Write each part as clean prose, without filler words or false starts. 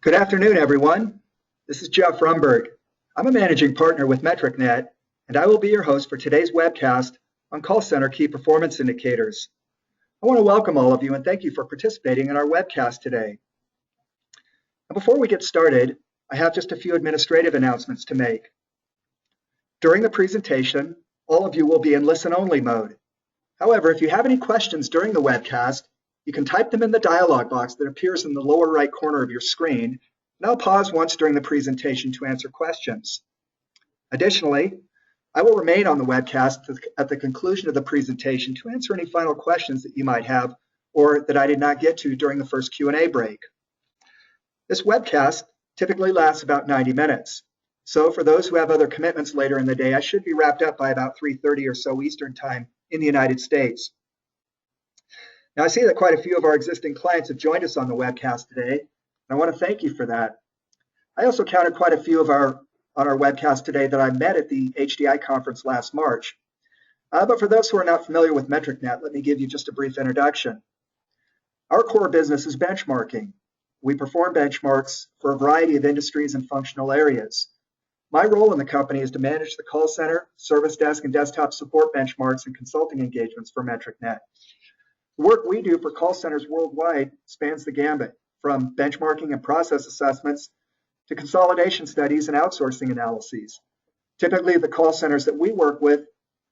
Good afternoon, everyone. This is Jeff Rumberg. I'm a managing partner with MetricNet, and I will be your host for today's webcast on call center key performance indicators. I want to welcome all of you and thank you for participating in our webcast today. Now, before we get started, I have just a few administrative announcements to make. During the presentation, all of you will be in listen-only mode. However, if you have any questions during the webcast, you can type them in the dialog box that appears in the lower right corner of your screen, and I'll pause once during the presentation to answer questions. Additionally, I will remain on the webcast at the conclusion of the presentation to answer any final questions that you might have or that I did not get to during the first Q&A break. This webcast typically lasts about 90 minutes. So for those who have other commitments later in the day, I should be wrapped up by about 3:30 or so Eastern Time in the United States. Now, I see that quite a few of our existing clients have joined us on the webcast today, and I want to thank you for that. I also counted quite a few on our webcast today that I met at the HDI conference last March. But for those who are not familiar with MetricNet, let me give you just a brief introduction. Our core business is benchmarking. We perform benchmarks for a variety of industries and functional areas. My role in the company is to manage the call center, service desk, and desktop support benchmarks and consulting engagements for MetricNet. The work we do for call centers worldwide spans the gambit, from benchmarking and process assessments to consolidation studies and outsourcing analyses. Typically, the call centers that we work with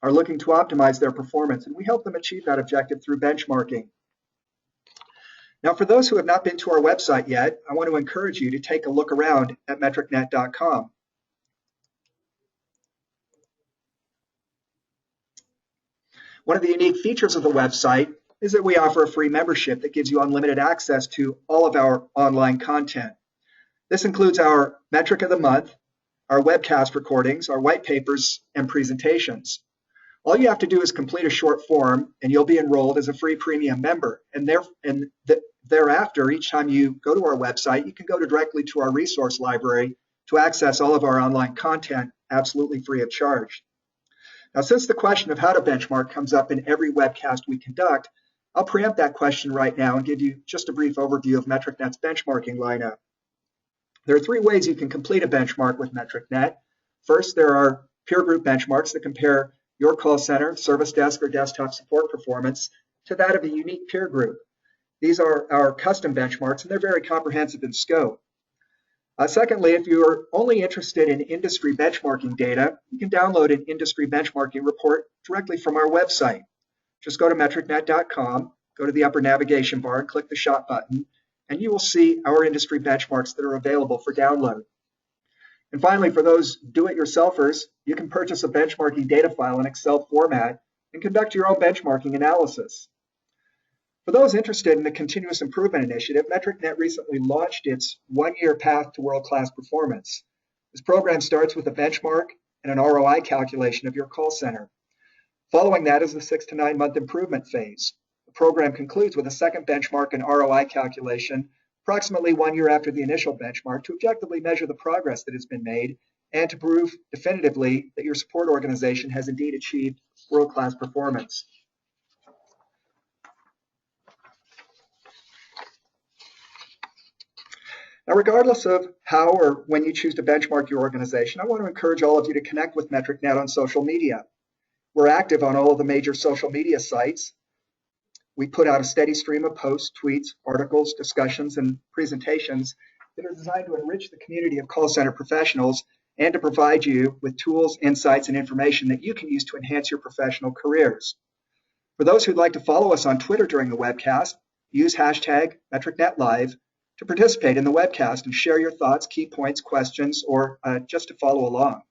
are looking to optimize their performance, and we help them achieve that objective through benchmarking. Now, for those who have not been to our website yet, I want to encourage you to take a look around at MetricNet.com. One of the unique features of the website is that we offer a free membership that gives you unlimited access to all of our online content. This includes our metric of the month, our webcast recordings, our white papers, and presentations. All you have to do is complete a short form, and you'll be enrolled as a free premium member. And thereafter, each time you go to our website, you can go directly to our resource library to access all of our online content absolutely free of charge. Now, since the question of how to benchmark comes up in every webcast we conduct, I'll preempt that question right now and give you just a brief overview of MetricNet's benchmarking lineup. There are three ways you can complete a benchmark with MetricNet. First, there are peer group benchmarks that compare your call center, service desk, or desktop support performance to that of a unique peer group. These are our custom benchmarks, and they're very comprehensive in scope. Secondly, if you're only interested in industry benchmarking data, you can download an industry benchmarking report directly from our website. Just go to MetricNet.com, go to the upper navigation bar and click the shop button, and you will see our industry benchmarks that are available for download. And finally, for those do-it-yourselfers, you can purchase a benchmarking data file in Excel format and conduct your own benchmarking analysis. For those interested in the Continuous Improvement Initiative, MetricNet recently launched its one-year path to world-class performance. This program starts with a benchmark and an ROI calculation of your call center. Following that is the 6 to 9 month improvement phase. The program concludes with a second benchmark and ROI calculation approximately 1 year after the initial benchmark to objectively measure the progress that has been made and to prove definitively that your support organization has indeed achieved world-class performance. Now, regardless of how or when you choose to benchmark your organization, I want to encourage all of you to connect with MetricNet on social media. We're active on all of the major social media sites. We put out a steady stream of posts, tweets, articles, discussions, and presentations that are designed to enrich the community of call center professionals and to provide you with tools, insights, and information that you can use to enhance your professional careers. For those who'd like to follow us on Twitter during the webcast, use hashtag MetricNetLive to participate in the webcast and share your thoughts, key points, questions, or just to follow along.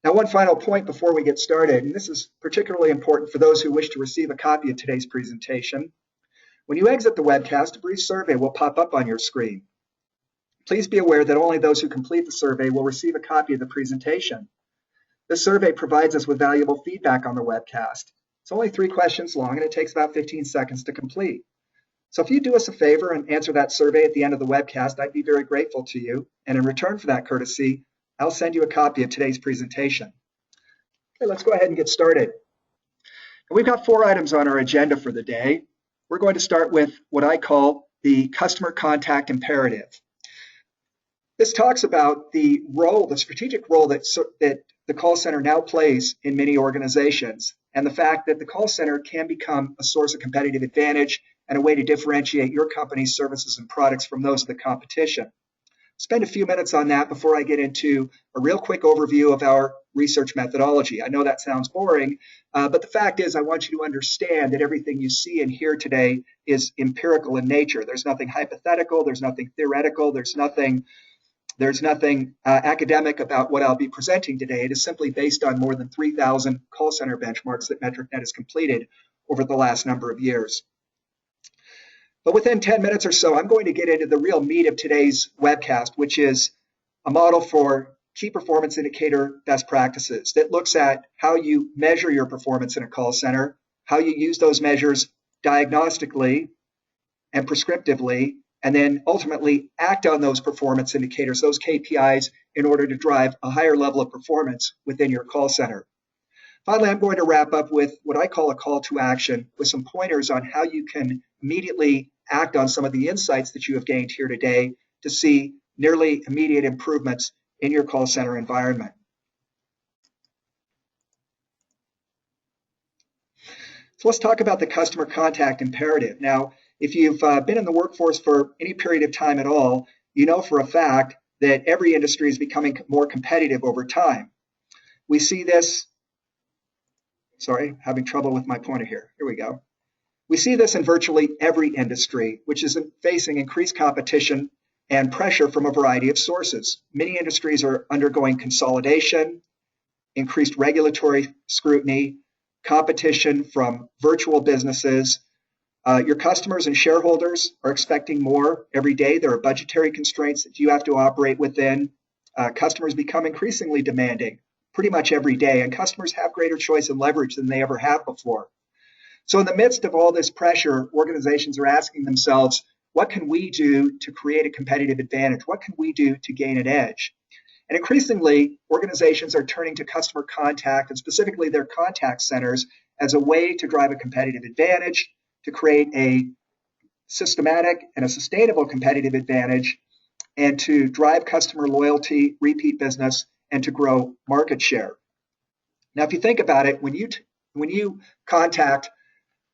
Now, one final point before we get started, and this is particularly important for those who wish to receive a copy of today's presentation. When you exit the webcast, a brief survey will pop up on your screen. Please be aware that only those who complete the survey will receive a copy of the presentation. This survey provides us with valuable feedback on the webcast. It's only 3 questions long, and it takes about 15 seconds to complete. So if you do us a favor and answer that survey at the end of the webcast, I'd be very grateful to you. And in return for that courtesy, I'll send you a copy of today's presentation. Okay, let's go ahead and get started. We've got 4 items on our agenda for the day. We're going to start with what I call the customer contact imperative. This talks about the role, the strategic role that the call center now plays in many organizations, and the fact that the call center can become a source of competitive advantage and a way to differentiate your company's services and products from those of the competition. Spend a few minutes on that before I get into a real quick overview of our research methodology. I know that sounds boring, but the fact is I want you to understand that everything you see and hear today is empirical in nature. There's nothing hypothetical, there's nothing theoretical, there's nothing academic about what I'll be presenting today. It is simply based on more than 3,000 call center benchmarks that MetricNet has completed over the last number of years. But within 10 minutes or so, I'm going to get into the real meat of today's webcast, which is a model for key performance indicator best practices that looks at how you measure your performance in a call center, how you use those measures diagnostically and prescriptively, and then ultimately act on those performance indicators, those KPIs, in order to drive a higher level of performance within your call center. Finally, I'm going to wrap up with what I call a call to action with some pointers on how you can immediately act on some of the insights that you have gained here today to see nearly immediate improvements in your call center environment. So let's talk about the customer contact imperative. Now, if you've been in the workforce for any period of time at all, you know for a fact that every industry is becoming more competitive over time. We see this, having trouble with my pointer here. Here we go. We see this in virtually every industry, which is facing increased competition and pressure from a variety of sources. Many industries are undergoing consolidation, increased regulatory scrutiny, competition from virtual businesses. Your customers and shareholders are expecting more every day. There are budgetary constraints that you have to operate within. Customers become increasingly demanding pretty much every day, and customers have greater choice and leverage than they ever have before. So in the midst of all this pressure, organizations are asking themselves, what can we do to create a competitive advantage? What can we do to gain an edge? And increasingly, organizations are turning to customer contact, and specifically their contact centers, as a way to drive a competitive advantage, to create a systematic and a sustainable competitive advantage, and to drive customer loyalty, repeat business, and to grow market share. Now, if you think about it, when you contact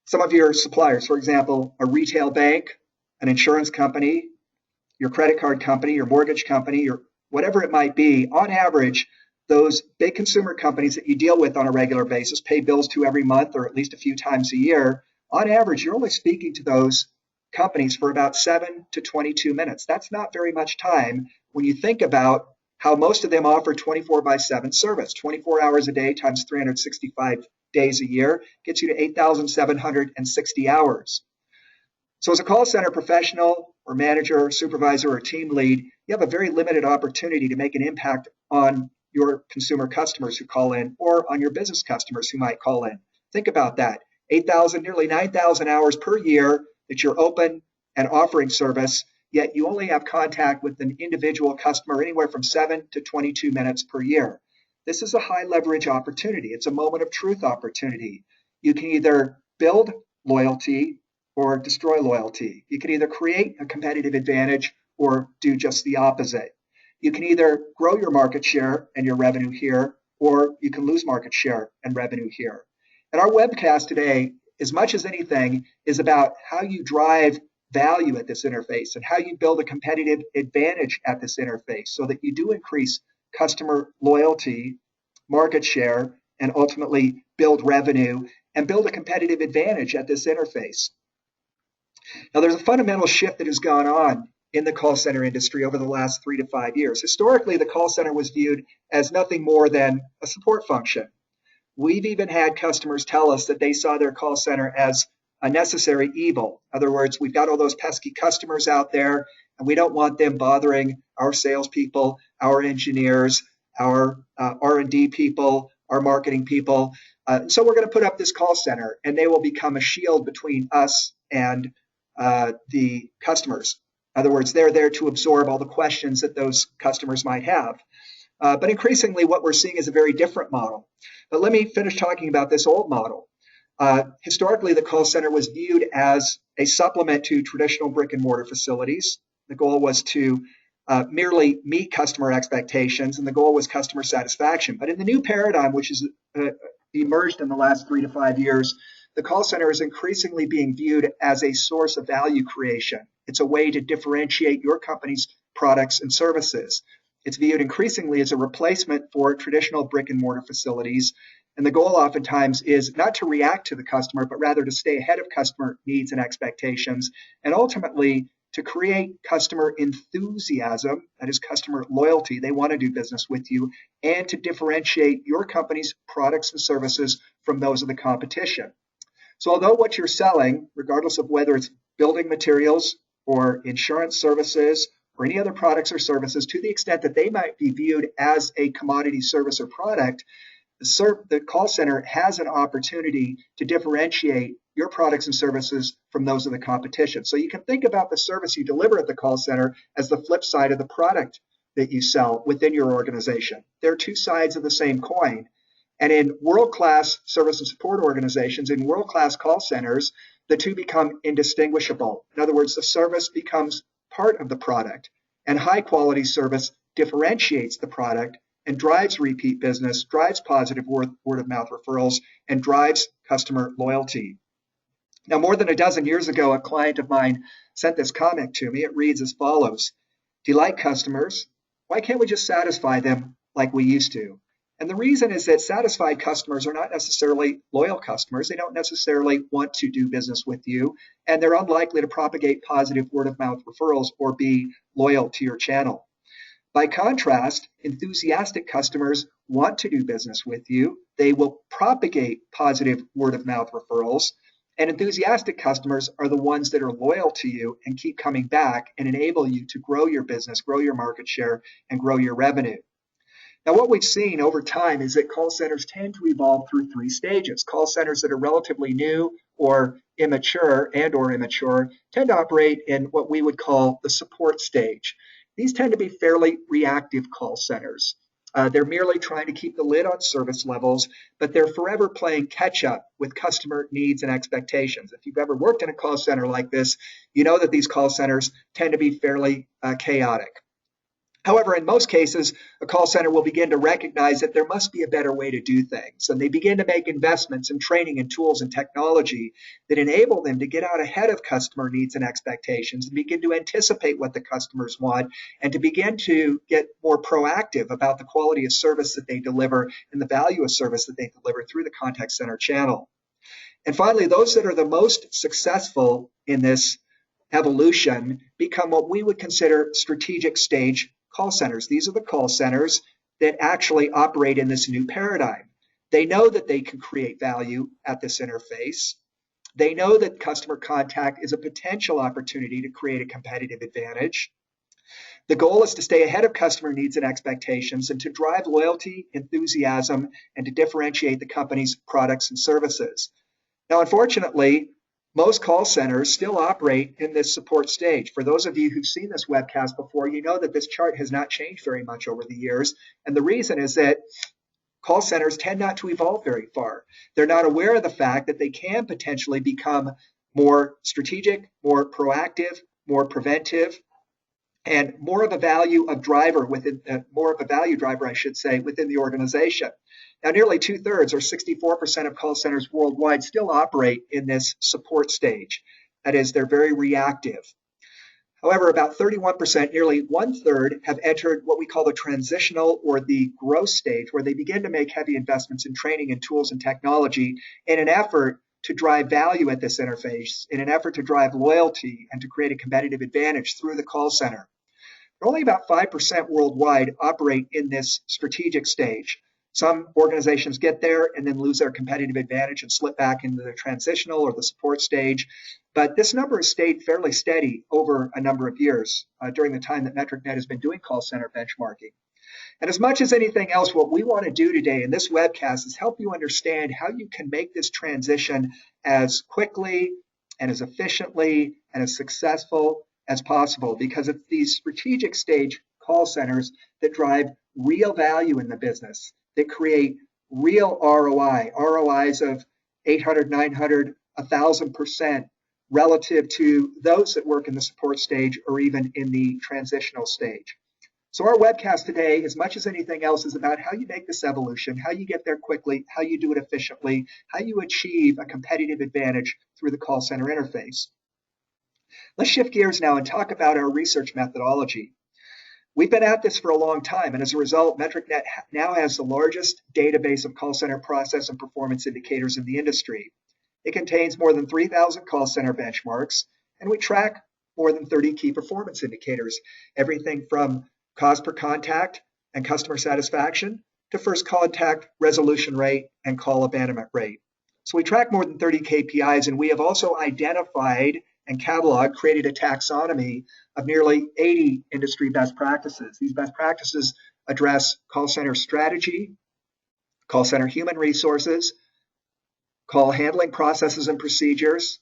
some of your suppliers, for example, a retail bank, an insurance company, your credit card company, your mortgage company, or whatever it might be, on average, those big consumer companies that you deal with on a regular basis, pay bills to every month or at least a few times a year, on average, you're only speaking to those companies for about 7 to 22 minutes. That's not very much time when you think about how most of them offer 24/7 service. 24 hours a day times 365 days a year gets you to 8,760 hours. So as a call center professional or manager or supervisor or team lead, you have a very limited opportunity to make an impact on your consumer customers who call in or on your business customers who might call in. Think about that. 8,000, nearly 9,000 hours per year that you're open and offering service, yet you only have contact with an individual customer anywhere from 7 to 22 minutes per year. This is a high leverage opportunity. It's a moment of truth opportunity. You can either build loyalty or destroy loyalty. You can either create a competitive advantage or do just the opposite. You can either grow your market share and your revenue here, or you can lose market share and revenue here. And our webcast today, as much as anything, is about how you drive value at this interface and how you build a competitive advantage at this interface so that you do increase customer loyalty, market share, and ultimately build revenue and build a competitive advantage at this interface. Now, there's a fundamental shift that has gone on in the call center industry over the last 3 to 5 years. Historically, the call center was viewed as nothing more than a support function. We've even had customers tell us that they saw their call center as a necessary evil. In other words, we've got all those pesky customers out there, and we don't want them bothering our salespeople, our engineers, our R&D people, our marketing people. So we're going to put up this call center, and they will become a shield between us and the customers. In other words, they're there to absorb all the questions that those customers might have. But increasingly, what we're seeing is a very different model. But let me finish talking about this old model. Historically, the call center was viewed as a supplement to traditional brick and mortar facilities. The goal was to merely meet customer expectations, and the goal was customer satisfaction. But in the new paradigm, which is emerged in the last 3 to 5 years, the call center is increasingly being viewed as a source of value creation. It's a way to differentiate your company's products and services. It's viewed increasingly as a replacement for traditional brick and mortar facilities. And the goal oftentimes is not to react to the customer, but rather to stay ahead of customer needs and expectations, and ultimately to create customer enthusiasm, that is customer loyalty. They want to do business with you, and to differentiate your company's products and services from those of the competition. So although what you're selling, regardless of whether it's building materials or insurance services or any other products or services, to the extent that they might be viewed as a commodity service or product, the call center has an opportunity to differentiate your products and services from those of the competition. So you can think about the service you deliver at the call center as the flip side of the product that you sell within your organization. They're two sides of the same coin. And in world-class service and support organizations, in world-class call centers, the two become indistinguishable. In other words, the service becomes part of the product, and high-quality service differentiates the product and drives repeat business, drives positive word-of-mouth referrals, and drives customer loyalty. Now, more than a dozen years ago, a client of mine sent this comment to me. It reads as follows: "Delight customers. Why can't we just satisfy them like we used to?" And the reason is that satisfied customers are not necessarily loyal customers. They don't necessarily want to do business with you, and they're unlikely to propagate positive word-of-mouth referrals or be loyal to your channel. By contrast, enthusiastic customers want to do business with you. They will propagate positive word-of-mouth referrals, and enthusiastic customers are the ones that are loyal to you and keep coming back and enable you to grow your business, grow your market share, and grow your revenue. Now, what we've seen over time is that call centers tend to evolve through 3 stages. Call centers that are relatively new or immature tend to operate in what we would call the support stage. These tend to be fairly reactive call centers. They're merely trying to keep the lid on service levels, but they're forever playing catch up with customer needs and expectations. If you've ever worked in a call center like this, you know that these call centers tend to be fairly chaotic. However, in most cases, a call center will begin to recognize that there must be a better way to do things, and they begin to make investments in training and tools and technology that enable them to get out ahead of customer needs and expectations and begin to anticipate what the customers want and to begin to get more proactive about the quality of service that they deliver and the value of service that they deliver through the contact center channel. And finally, those that are the most successful in this evolution become what we would consider strategic stage call centers. These are the call centers that actually operate in this new paradigm. They know that they can create value at this interface. They know that customer contact is a potential opportunity to create a competitive advantage. The goal is to stay ahead of customer needs and expectations and to drive loyalty, enthusiasm, and to differentiate the company's products and services. Now, unfortunately, most call centers still operate in this support stage. For those of you who've seen this webcast before, you know that this chart has not changed very much over the years. And the reason is that call centers tend not to evolve very far. They're not aware of the fact that they can potentially become more strategic, more proactive, more preventive, and more of a value driver, within the organization. Now, nearly 2/3 or 64% of call centers worldwide still operate in this support stage. That is, they're very reactive. However, about 31%, nearly 1/3, have entered what we call the transitional or the growth stage, where they begin to make heavy investments in training and tools and technology in an effort to drive value at this interface, in an effort to drive loyalty and to create a competitive advantage through the call center. Only about 5% worldwide operate in this strategic stage. Some organizations get there and then lose their competitive advantage and slip back into the transitional or the support stage. But this number has stayed fairly steady over a number of years during the time that MetricNet has been doing call center benchmarking. And as much as anything else, what we want to do today in this webcast is help you understand how you can make this transition as quickly and as efficiently and as successful as possible, because it's these strategic stage call centers that drive real value in the business, that create real ROIs of 800, 900, 1,000% relative to those that work in the support stage or even in the transitional stage. So our webcast today, as much as anything else, is about how you make this evolution, how you get there quickly, how you do it efficiently, how you achieve a competitive advantage through the call center interface. Let's shift gears now and talk about our research methodology. We've been at this for a long time, and as a result, MetricNet now has the largest database of call center process and performance indicators in the industry. It contains more than 3,000 call center benchmarks, and we track more than 30 key performance indicators, everything from cost per contact and customer satisfaction to first contact resolution rate and call abandonment rate. So we track more than 30 KPIs, and we have also identified and cataloged, created a taxonomy of nearly 80 industry best practices. These best practices address call center strategy, call center human resources, call handling processes and procedures,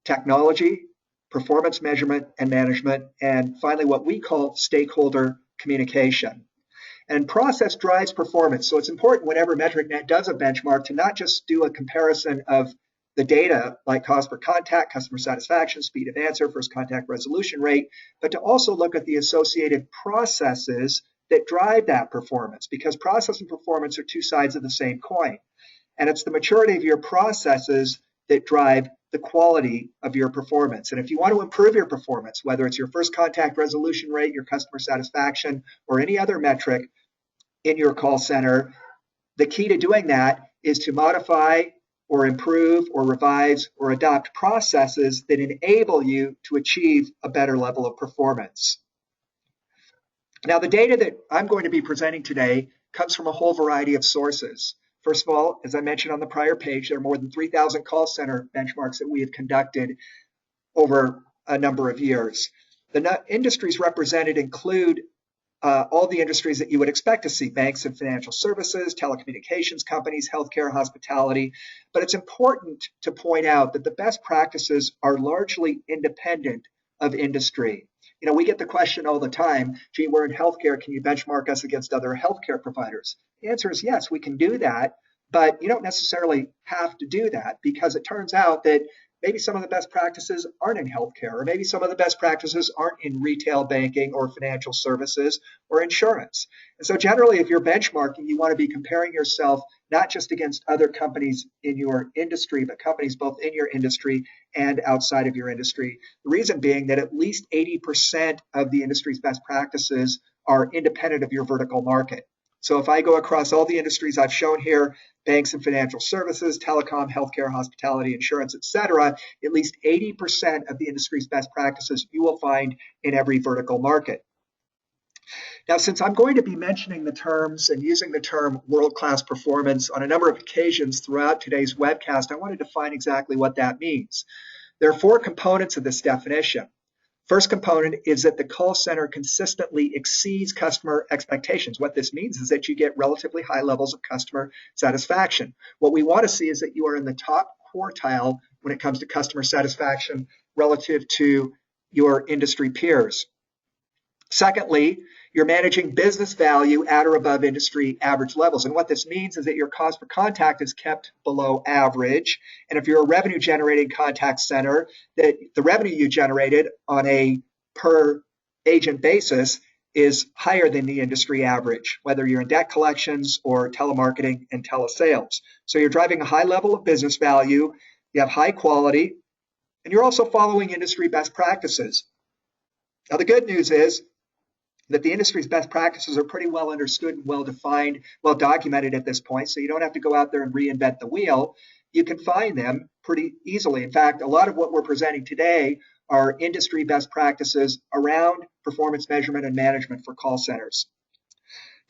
technology, performance measurement and management, and finally what we call stakeholder communication. And process drives performance. So it's important whenever MetricNet does a benchmark to not just do a comparison of the data like cost per contact, customer satisfaction, speed of answer, first contact resolution rate, but to also look at the associated processes that drive that performance, because process and performance are two sides of the same coin. And it's the maturity of your processes that drive the quality of your performance. And if you want to improve your performance, whether it's your first contact resolution rate, your customer satisfaction, or any other metric in your call center, the key to doing that is to modify or improve or revise or adopt processes that enable you to achieve a better level of performance. Now, the data that I'm going to be presenting today comes from a whole variety of sources. First of all, as I mentioned on the prior page, there are more than 3,000 call center benchmarks that we have conducted over a number of years. The industries represented include all the industries that you would expect to see: banks and financial services, telecommunications companies, healthcare, hospitality. But it's important to point out that the best practices are largely independent of industry. You know, we get the question all the time, gee, we're in healthcare, can you benchmark us against other healthcare providers? The answer is yes, we can do that, but you don't necessarily have to do that, because it turns out that maybe some of the best practices aren't in healthcare, or maybe some of the best practices aren't in retail banking or financial services or insurance. And so generally, if you're benchmarking, you want to be comparing yourself not just against other companies in your industry, but companies both in your industry and outside of your industry. The reason being that at least 80% of the industry's best practices are independent of your vertical market. So if I go across all the industries I've shown here, banks and financial services, telecom, healthcare, hospitality, insurance, etc., at least 80% of the industry's best practices you will find in every vertical market. Now, since I'm going to be mentioning the terms and using the term world-class performance on a number of occasions throughout today's webcast, I want to define exactly what that means. There are four components of this definition. First component is that the call center consistently exceeds customer expectations. What this means is that you get relatively high levels of customer satisfaction. What we want to see is that you are in the top quartile when it comes to customer satisfaction relative to your industry peers. Secondly, you're managing business value at or above industry average levels. And what this means is that your cost per contact is kept below average. And if you're a revenue generating contact center, that the revenue you generated on a per agent basis is higher than the industry average, whether you're in debt collections or telemarketing and telesales. So you're driving a high level of business value, you have high quality, and you're also following industry best practices. Now, the good news is that the industry's best practices are pretty well understood and well defined, well documented at this point, so you don't have to go out there and reinvent the wheel. You can find them pretty easily. In fact, a lot of what we're presenting today are industry best practices around performance measurement and management for call centers.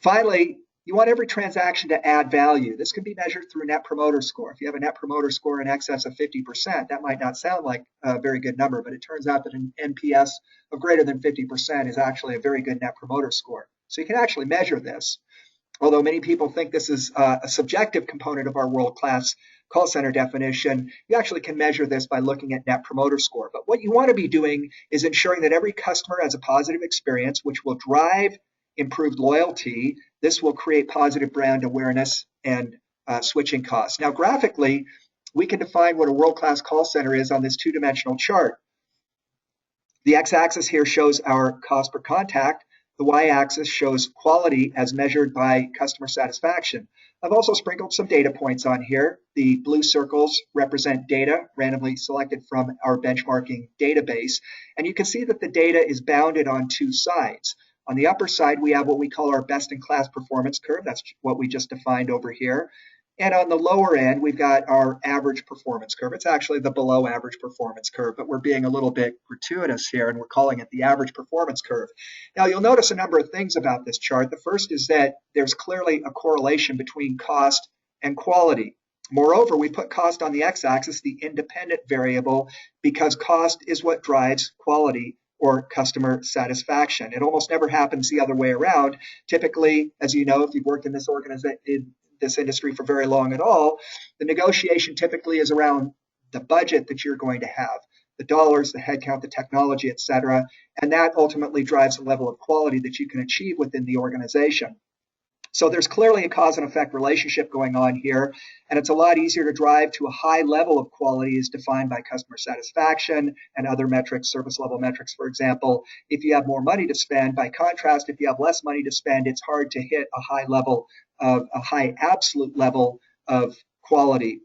Finally, you want every transaction to add value. This can be measured through Net Promoter Score. If you have a Net Promoter Score in excess of 50%, that might not sound like a very good number, but it turns out that an NPS of greater than 50% is actually a very good Net Promoter Score. So you can actually measure this. Although many people think this is a subjective component of our world-class call center definition, you actually can measure this by looking at Net Promoter Score. But what you want to be doing is ensuring that every customer has a positive experience, which will drive improved loyalty. This will create positive brand awareness and switching costs. Now, graphically, we can define what a world-class call center is on this two-dimensional chart. The x-axis here shows our cost per contact. The y-axis shows quality as measured by customer satisfaction. I've also sprinkled some data points on here. The blue circles represent data randomly selected from our benchmarking database. And you can see that the data is bounded on two sides. On the upper side, we have what we call our best-in-class performance curve. That's what we just defined over here. And on the lower end, we've got our average performance curve. It's actually the below average performance curve, but we're being a little bit gratuitous here, and we're calling it the average performance curve. Now, you'll notice a number of things about this chart. The first is that there's clearly a correlation between cost and quality. Moreover, we put cost on the x-axis, the independent variable, because cost is what drives quality or customer satisfaction. It almost never happens the other way around. Typically, as you know, if you've worked in this industry for very long at all, the negotiation typically is around the budget that you're going to have, the dollars, the headcount, the technology, et cetera, and that ultimately drives the level of quality that you can achieve within the organization. So there's clearly a cause and effect relationship going on here, and it's a lot easier to drive to a high level of quality as defined by customer satisfaction and other metrics, service level metrics, for example, if you have more money to spend. By contrast, if you have less money to spend, it's hard to hit a high absolute level of quality.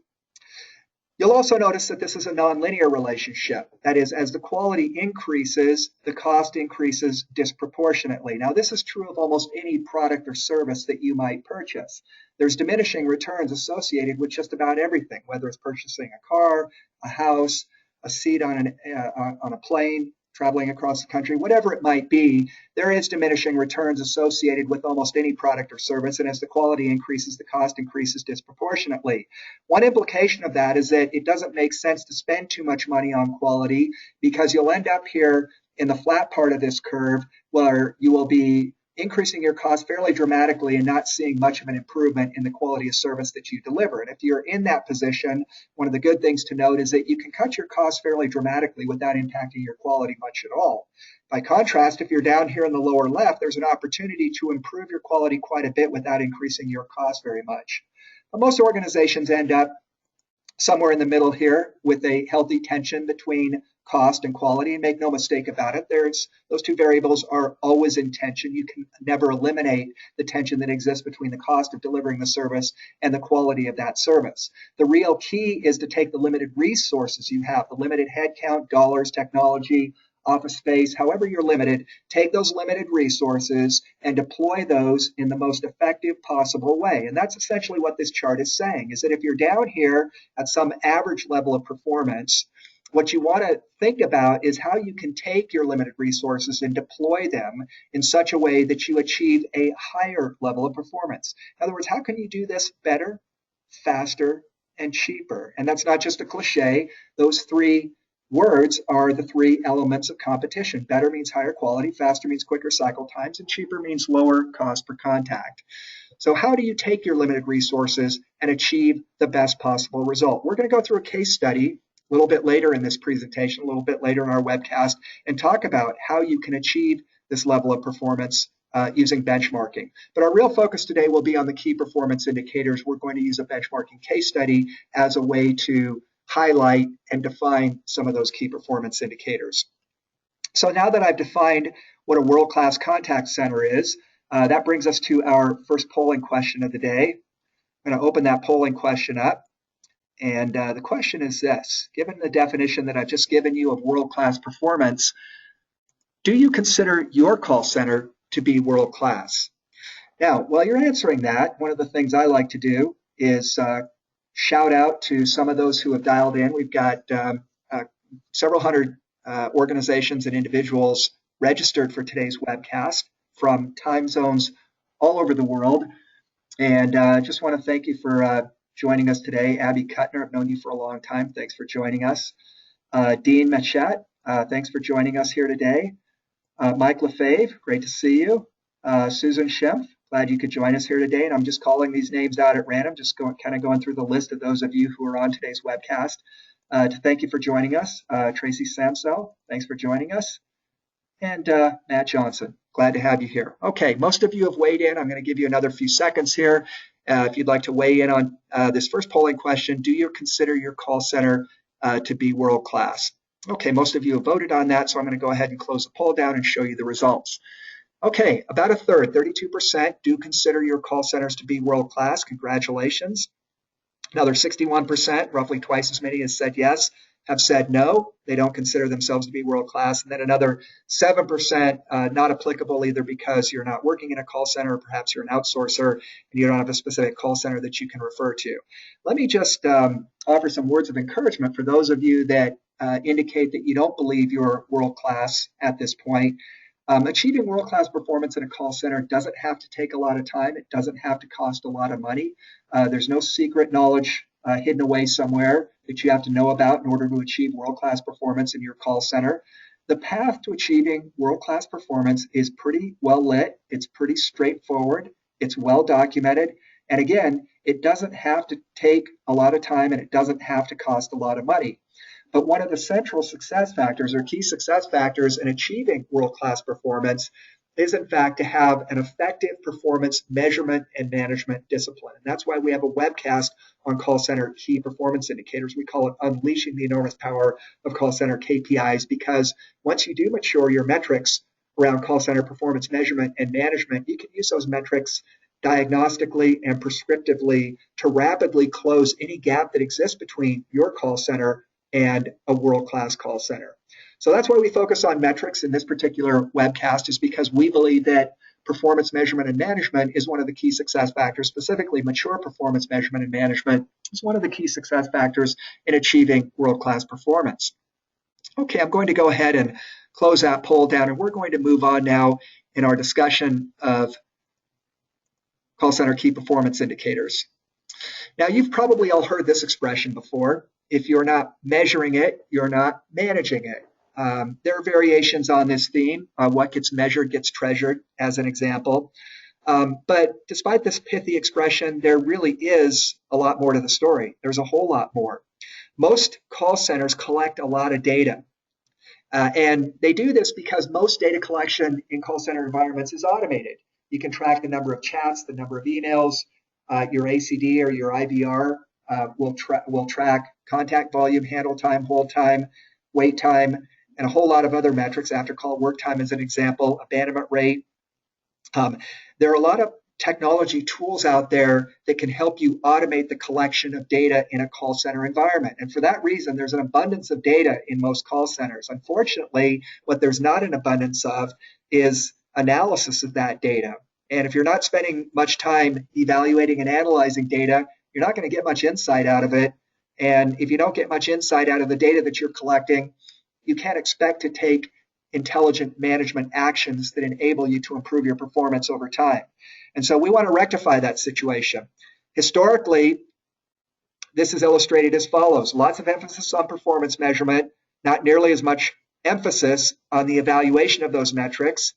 You'll also notice that this is a nonlinear relationship. That is, as the quality increases, the cost increases disproportionately. Now, this is true of almost any product or service that you might purchase. There's diminishing returns associated with just about everything, whether it's purchasing a car, a house, a seat on a plane, traveling across the country, whatever it might be, there is diminishing returns associated with almost any product or service. And as the quality increases, the cost increases disproportionately. One implication of that is that it doesn't make sense to spend too much money on quality, because you'll end up here in the flat part of this curve where you will be increasing your cost fairly dramatically and not seeing much of an improvement in the quality of service that you deliver. And if you're in that position, one of the good things to note is that you can cut your costs fairly dramatically without impacting your quality much at all. By contrast, if you're down here in the lower left, there's an opportunity to improve your quality quite a bit without increasing your cost very much. But most organizations end up somewhere in the middle here with a healthy tension between cost and quality, and make no mistake about it, those two variables are always in tension. You can never eliminate the tension that exists between the cost of delivering the service and the quality of that service. The real key is to take the limited resources you have, the limited headcount, dollars, technology, office space, however you're limited, take those limited resources and deploy those in the most effective possible way. And that's essentially what this chart is saying, is that if you're down here at some average level of performance, what you want to think about is how you can take your limited resources and deploy them in such a way that you achieve a higher level of performance. In other words, how can you do this better, faster, and cheaper? And that's not just a cliche. Those three words are the three elements of competition. Better means higher quality, faster means quicker cycle times, and cheaper means lower cost per contact. So how do you take your limited resources and achieve the best possible result? We're going to go through a case study a little bit later in this presentation, a little bit later in our webcast, and talk about how you can achieve this level of performance using benchmarking. But our real focus today will be on the key performance indicators. We're going to use a benchmarking case study as a way to highlight and define some of those key performance indicators. So now that I've defined what a world-class contact center is, that brings us to our first polling question of the day. I'm going to open that polling question up. And the question is this: given the definition that I've just given you of world-class performance, do you consider your call center to be world-class? Now, while you're answering that, one of the things I like to do is shout out to some of those who have dialed in. We've got several hundred organizations and individuals registered for today's webcast from time zones all over the world. And I just want to thank you for joining us today. Abby Kuttner, I've known you for a long time. Thanks for joining us. Dean Machet, thanks for joining us here today. Mike Lefebvre, great to see you. Susan Schimpf, glad you could join us here today. And I'm just calling these names out at random, just kind of going through the list of those of you who are on today's webcast. To thank you for joining us. Tracy Samso, thanks for joining us. And Matt Johnson, glad to have you here. Okay, most of you have weighed in. I'm going to give you another few seconds here. if you'd like to weigh in on this first polling question, do you consider your call center to be world-class? Okay, most of you have voted on that, so I'm going to go ahead and close the poll down and show you the results. Okay, about a third, 32%, do consider your call centers to be world-class. Congratulations. Another 61%, roughly twice as many as said yes, have said no, they don't consider themselves to be world-class. And then another 7% not applicable, either because you're not working in a call center or perhaps you're an outsourcer and you don't have a specific call center that you can refer to. Let me just offer some words of encouragement for those of you that indicate that you don't believe you're world-class at this point. Achieving world-class performance in a call center doesn't have to take a lot of time. It doesn't have to cost a lot of money. There's no secret knowledge hidden away somewhere that you have to know about in order to achieve world-class performance in your call center. The path to achieving world-class performance is pretty well lit. It's pretty straightforward. It's well documented. And again, it doesn't have to take a lot of time and it doesn't have to cost a lot of money. But one of the central success factors or key success factors in achieving world-class performance is, in fact, to have an effective performance measurement and management discipline. And that's why we have a webcast on call center key performance indicators. We call it Unleashing the Enormous Power of Call Center KPIs, because once you do mature your metrics around call center performance measurement and management, you can use those metrics diagnostically and prescriptively to rapidly close any gap that exists between your call center and a world-class call center. So that's why we focus on metrics in this particular webcast, is because we believe that performance measurement and management is one of the key success factors, specifically mature performance measurement and management is one of the key success factors in achieving world-class performance. Okay, I'm going to go ahead and close that poll down, and we're going to move on now in our discussion of call center key performance indicators. Now, you've probably all heard this expression before. If you're not measuring it, you're not managing it. There are variations on this theme. What gets measured gets treasured, as an example. But despite this pithy expression, there really is a lot more to the story. There's a whole lot more. Most call centers collect a lot of data. And they do this because most data collection in call center environments is automated. You can track the number of chats, the number of emails, your ACD or your IVR will track contact volume, handle time, hold time, wait time, and a whole lot of other metrics. After call work time as an example, abandonment rate. There are a lot of technology tools out there that can help you automate the collection of data in a call center environment. And for that reason, there's an abundance of data in most call centers. Unfortunately, what there's not an abundance of is analysis of that data. And if you're not spending much time evaluating and analyzing data, you're not going to get much insight out of it. And if you don't get much insight out of the data that you're collecting, you can't expect to take intelligent management actions that enable you to improve your performance over time. And so we want to rectify that situation. Historically, this is illustrated as follows. Lots of emphasis on performance measurement, not nearly as much emphasis on the evaluation of those metrics,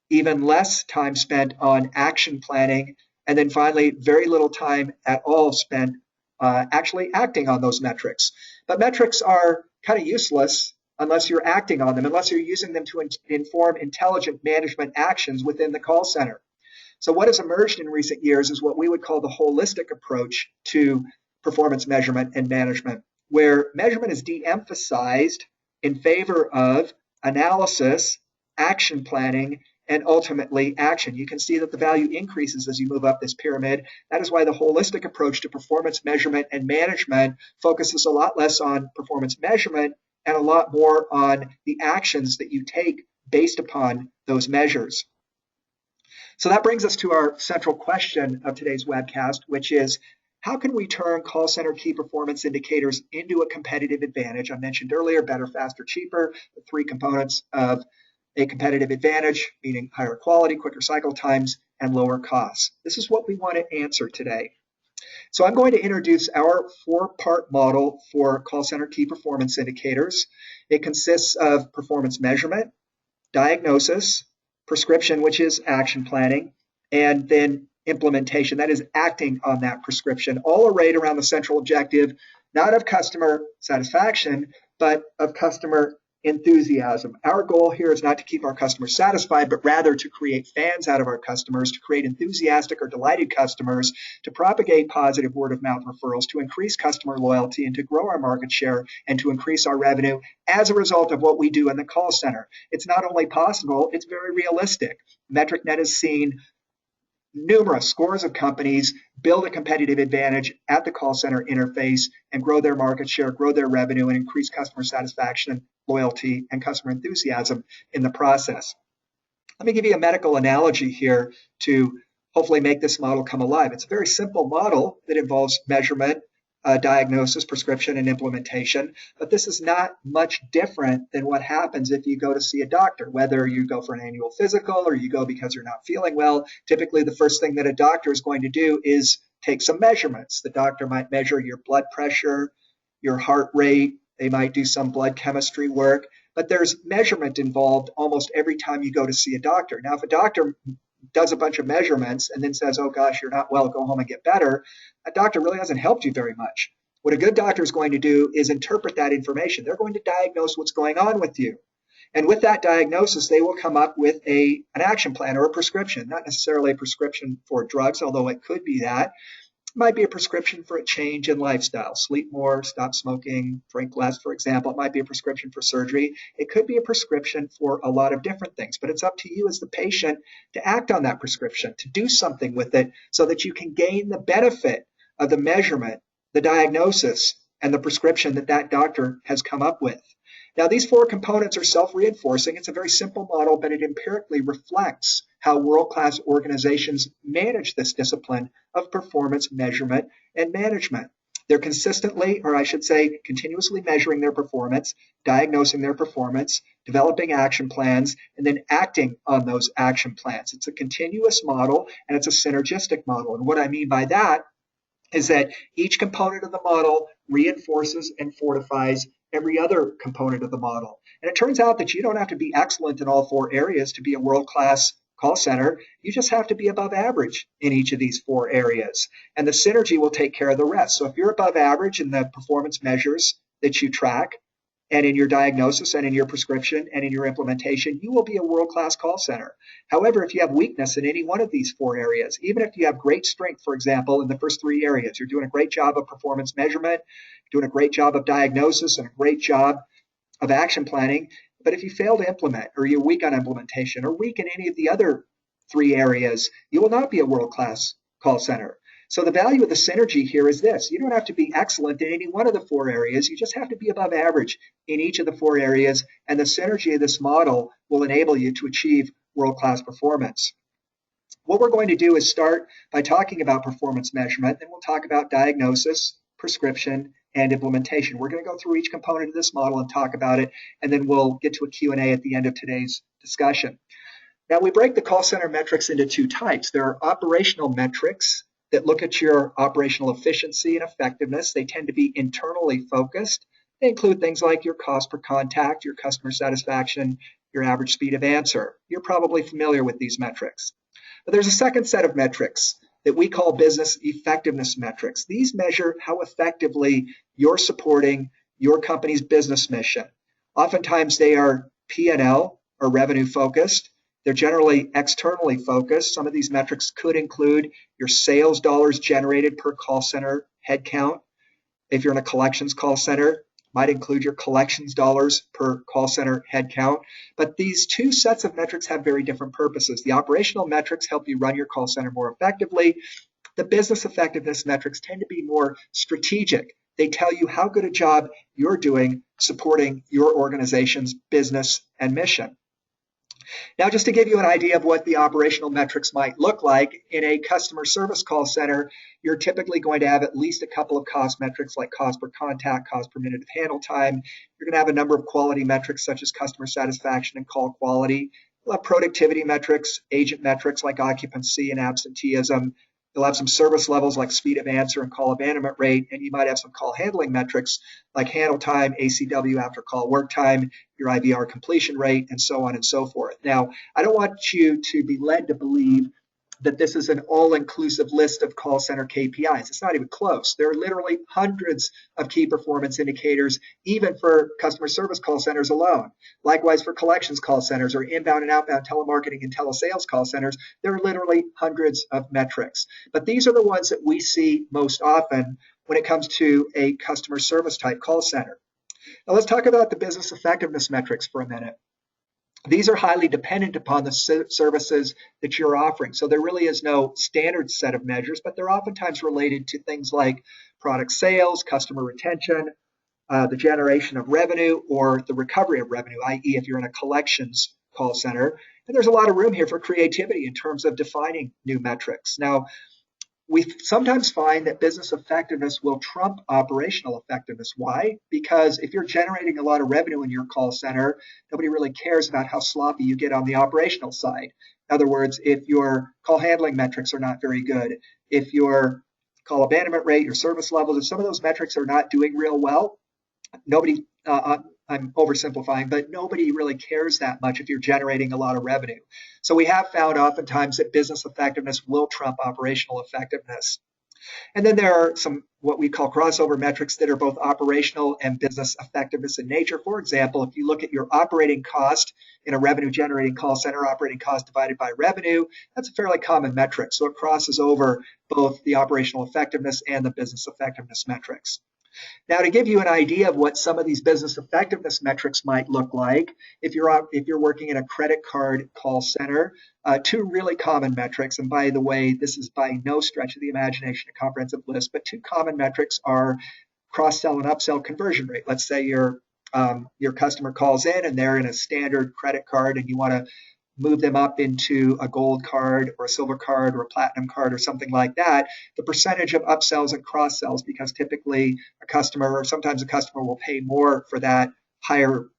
even less time spent on action planning, and then finally, very little time at all spent actually acting on those metrics. But metrics are kind of useless unless you're acting on them, unless you're using them to inform intelligent management actions within the call center. So what has emerged in recent years is what we would call the holistic approach to performance measurement and management, where measurement is de-emphasized in favor of analysis, action planning, and ultimately action. You can see that the value increases as you move up this pyramid. That is why the holistic approach to performance measurement and management focuses a lot less on performance measurement and a lot more on the actions that you take based upon those measures. So that brings us to our central question of today's webcast, which is, how can we turn call center key performance indicators into a competitive advantage? I mentioned earlier, better, faster, cheaper, the three components of a competitive advantage, meaning higher quality, quicker cycle times, and lower costs. This is what we want to answer today. So I'm going to introduce our four-part model for call center key performance indicators. It consists of performance measurement, diagnosis, prescription, which is action planning, and then implementation, that is acting on that prescription, all arrayed around the central objective, not of customer satisfaction, but of customer enthusiasm. Our goal here is not to keep our customers satisfied, but rather to create fans out of our customers, to create enthusiastic or delighted customers, to propagate positive word of mouth referrals, to increase customer loyalty, and to grow our market share and to increase our revenue as a result of what we do in the call center. It's not only possible, it's very realistic. MetricNet has seen numerous scores of companies build a competitive advantage at the call center interface and grow their market share, grow their revenue, and increase customer satisfaction, loyalty, and customer enthusiasm in the process. Let me give you a medical analogy here to hopefully make this model come alive. It's a very simple model that involves measurement, diagnosis, prescription, and implementation. But this is not much different than what happens if you go to see a doctor, whether you go for an annual physical or you go because you're not feeling well. Typically, the first thing that a doctor is going to do is take some measurements. The doctor might measure your blood pressure, your heart rate. They might do some blood chemistry work. But there's measurement involved almost every time you go to see a doctor. Now, if a doctor does a bunch of measurements and then says, oh gosh, you're not well, go home and get better, a doctor really hasn't helped you very much. What a good doctor is going to do is interpret that information. They're going to diagnose what's going on with you. And with that diagnosis, they will come up with an action plan or a prescription, not necessarily a prescription for drugs, although it could be that. It might be a prescription for a change in lifestyle, sleep more, stop smoking, drink less, for example. It might be a prescription for surgery. It could be a prescription for a lot of different things, but it's up to you as the patient to act on that prescription, to do something with it so that you can gain the benefit of the measurement, the diagnosis, and the prescription that that doctor has come up with. Now, these four components are self-reinforcing. It's a very simple model, but it empirically reflects how world-class organizations manage this discipline of performance measurement and management. They're consistently, or I should say, continuously measuring their performance, diagnosing their performance, developing action plans, and then acting on those action plans. It's a continuous model, and it's a synergistic model. And what I mean by that is that each component of the model reinforces and fortifies every other component of the model. And it turns out that you don't have to be excellent in all four areas to be a world-class call center. You just have to be above average in each of these four areas. And the synergy will take care of the rest. So if you're above average in the performance measures that you track, and in your diagnosis and in your prescription and in your implementation, you will be a world-class call center. However, if you have weakness in any one of these four areas, even if you have great strength, for example, in the first three areas, you're doing a great job of performance measurement, doing a great job of diagnosis, and a great job of action planning, but if you fail to implement, or you're weak on implementation, or weak in any of the other three areas, you will not be a world-class call center. So the value of the synergy here is this. You don't have to be excellent in any one of the four areas. You just have to be above average in each of the four areas. And the synergy of this model will enable you to achieve world-class performance. What we're going to do is start by talking about performance measurement. Then we'll talk about diagnosis, prescription, and implementation. We're going to go through each component of this model and talk about it. And then we'll get to a Q&A at the end of today's discussion. Now, we break the call center metrics into two types. There are operational metrics that look at your operational efficiency and effectiveness. They tend to be internally focused. They include things like your cost per contact, your customer satisfaction, your average speed of answer. You're probably familiar with these metrics. But there's a second set of metrics that we call business effectiveness metrics. These measure how effectively you're supporting your company's business mission. Oftentimes they are P&L or revenue focused. They're generally externally focused. Some of these metrics could include your sales dollars generated per call center headcount. If you're in a collections call center, might include your collections dollars per call center headcount. But these two sets of metrics have very different purposes. The operational metrics help you run your call center more effectively. The business effectiveness metrics tend to be more strategic. They tell you how good a job you're doing supporting your organization's business and mission. Now, just to give you an idea of what the operational metrics might look like, in a customer service call center, you're typically going to have at least a couple of cost metrics like cost per contact, cost per minute of handle time. You're going to have a number of quality metrics such as customer satisfaction and call quality. You'll have productivity metrics, agent metrics like occupancy and absenteeism. You'll have some service levels like speed of answer and call abandonment rate, and you might have some call handling metrics like handle time, ACW after call work time, your IVR completion rate, and so on and so forth. Now, I don't want you to be led to believe that this is an all-inclusive list of call center KPIs. It's not even close. There are literally hundreds of key performance indicators, even for customer service call centers alone. Likewise, for collections call centers or inbound and outbound telemarketing and telesales call centers, there are literally hundreds of metrics. But these are the ones that we see most often when it comes to a customer service type call center. Now let's talk about the business effectiveness metrics for a minute. These are highly dependent upon the services that you're offering. So there really is no standard set of measures, but they're oftentimes related to things like product sales, customer retention, the generation of revenue, or the recovery of revenue, i.e. if you're in a collections call center. And there's a lot of room here for creativity in terms of defining new metrics. Now, we sometimes find that business effectiveness will trump operational effectiveness. Why? Because if you're generating a lot of revenue in your call center, nobody really cares about how sloppy you get on the operational side. In other words, if your call handling metrics are not very good, if your call abandonment rate, your service levels, if some of those metrics are not doing real well, nobody, I'm oversimplifying, but nobody really cares that much if you're generating a lot of revenue. So we have found oftentimes that business effectiveness will trump operational effectiveness. And then there are some what we call crossover metrics that are both operational and business effectiveness in nature. For example, if you look at your operating cost in a revenue generating call center, operating cost divided by revenue, that's a fairly common metric. So it crosses over both the operational effectiveness and the business effectiveness metrics. Now, to give you an idea of what some of these business effectiveness metrics might look like, if you're working in a credit card call center, two really common metrics, and by the way, this is by no stretch of the imagination a comprehensive list, but two common metrics are cross-sell and upsell conversion rate. Let's say your customer calls in and they're in a standard credit card and you want to move them up into a gold card or a silver card or a platinum card or something like that, the percentage of upsells and cross-sells, because typically a customer or sometimes a customer will pay more for that higher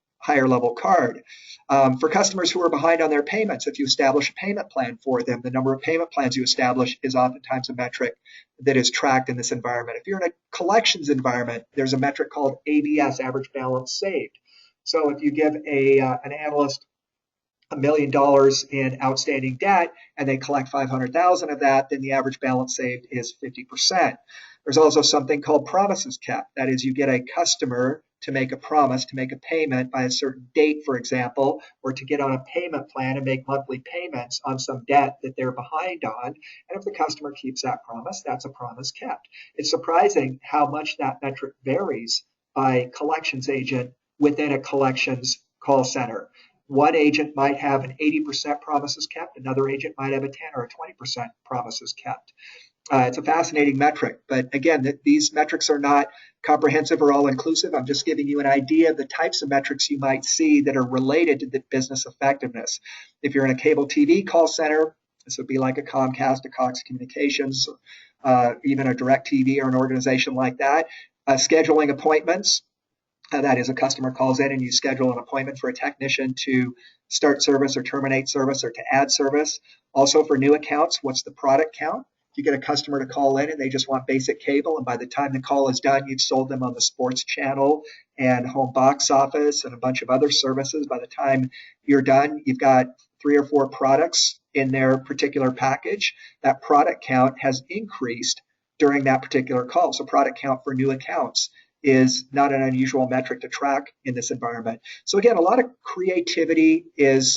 level card. For customers who are behind on their payments, if you establish a payment plan for them, the number of payment plans you establish is oftentimes a metric that is tracked in this environment. If you're in a collections environment, there's a metric called ABS, average balance saved. So if you give an analyst $1 million in outstanding debt and they collect 500,000 of that, then the average balance saved is 50%. There's also something called promises kept. That is, you get a customer to make a promise, to make a payment by a certain date, for example, or to get on a payment plan and make monthly payments on some debt that they're behind on. And if the customer keeps that promise, that's a promise kept. It's surprising how much that metric varies by collections agent within a collections call center. One agent might have an 80% promises kept. Another agent might have a 10 or a 20% promises kept. It's a fascinating metric, but again, these metrics are not comprehensive or all-inclusive. I'm just giving you an idea of the types of metrics you might see that are related to the business effectiveness. If you're in a cable TV call center, this would be like a Comcast, a Cox Communications, even a DirecTV or an organization like that. Scheduling appointments. That is, a customer calls in and you schedule an appointment for a technician to start service or terminate service or to add service. Also for new accounts, what's the product count? You get a customer to call in and they just want basic cable, and by the time the call is done, you've sold them on the sports channel and home box office and a bunch of other services. By the time you're done, you've got 3 or 4 products in their particular package. That product count has increased during that particular call. So product count for new accounts is not an unusual metric to track in this environment. So again, a lot of creativity is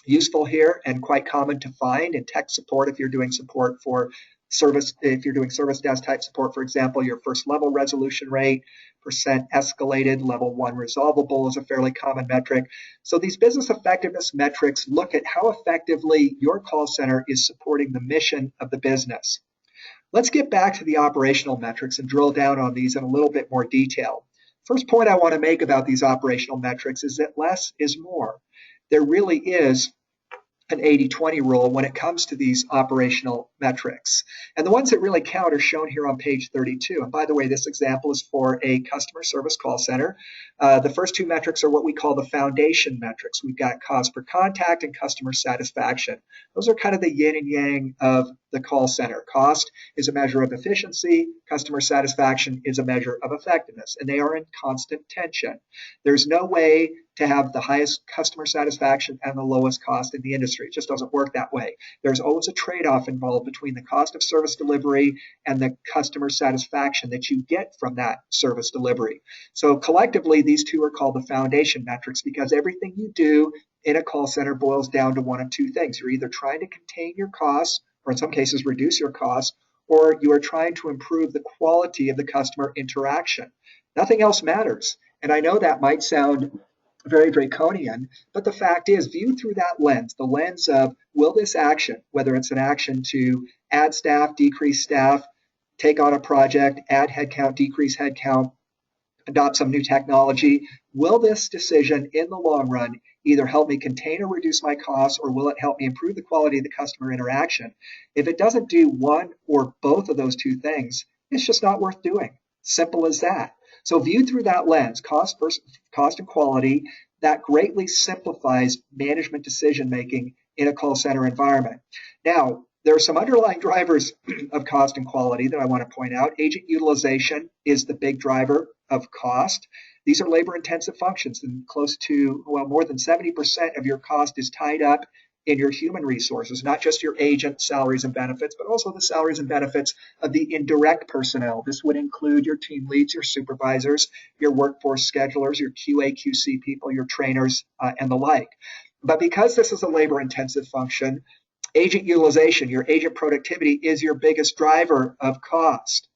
useful here and quite common to find in tech support. If you're doing support for service, if you're doing service desk type support, for example, your first level resolution rate, percent escalated, level 1 resolvable is a fairly common metric. So these business effectiveness metrics look at how effectively your call center is supporting the mission of the business. Let's get back to the operational metrics and drill down on these in a little bit more detail. First point I want to make about these operational metrics is that less is more. There really is an 80-20 rule when it comes to these operational metrics. And the ones that really count are shown here on page 32. And by the way, this example is for a customer service call center. The first 2 metrics are what we call the foundation metrics. We've got cost per contact and customer satisfaction. Those are kind of the yin and yang of the call center. Cost is a measure of efficiency. Customer satisfaction is a measure of effectiveness, and they are in constant tension. There's no way to have the highest customer satisfaction and the lowest cost in the industry. It just doesn't work that way. There's always a trade-off involved between the cost of service delivery and the customer satisfaction that you get from that service delivery. So collectively, these two are called the foundation metrics because everything you do in a call center boils down to one of two things. You're either trying to contain your costs, or in some cases reduce your costs, or you are trying to improve the quality of the customer interaction. Nothing else matters. And I know that might sound very draconian, but the fact is, viewed through that lens, the lens of will this action, whether it's an action to add staff, decrease staff, take on a project, add headcount, decrease headcount, adopt some new technology, will this decision in the long run either help me contain or reduce my costs, or will it help me improve the quality of the customer interaction? If it doesn't do one or both of those two things, it's just not worth doing. Simple as that. So viewed through that lens, cost and quality, that greatly simplifies management decision-making in a call center environment. Now, there are some underlying drivers of cost and quality that I want to point out. Agent utilization is the big driver of cost. These are labor-intensive functions, and close to, well, more than 70% of your cost is tied up in your human resources, not just your agent salaries and benefits, but also the salaries and benefits of the indirect personnel. This would include your team leads, your supervisors, your workforce schedulers, your QA, QC people, your trainers, and the like. But because this is a labor-intensive function, agent utilization, your agent productivity, is your biggest driver of cost.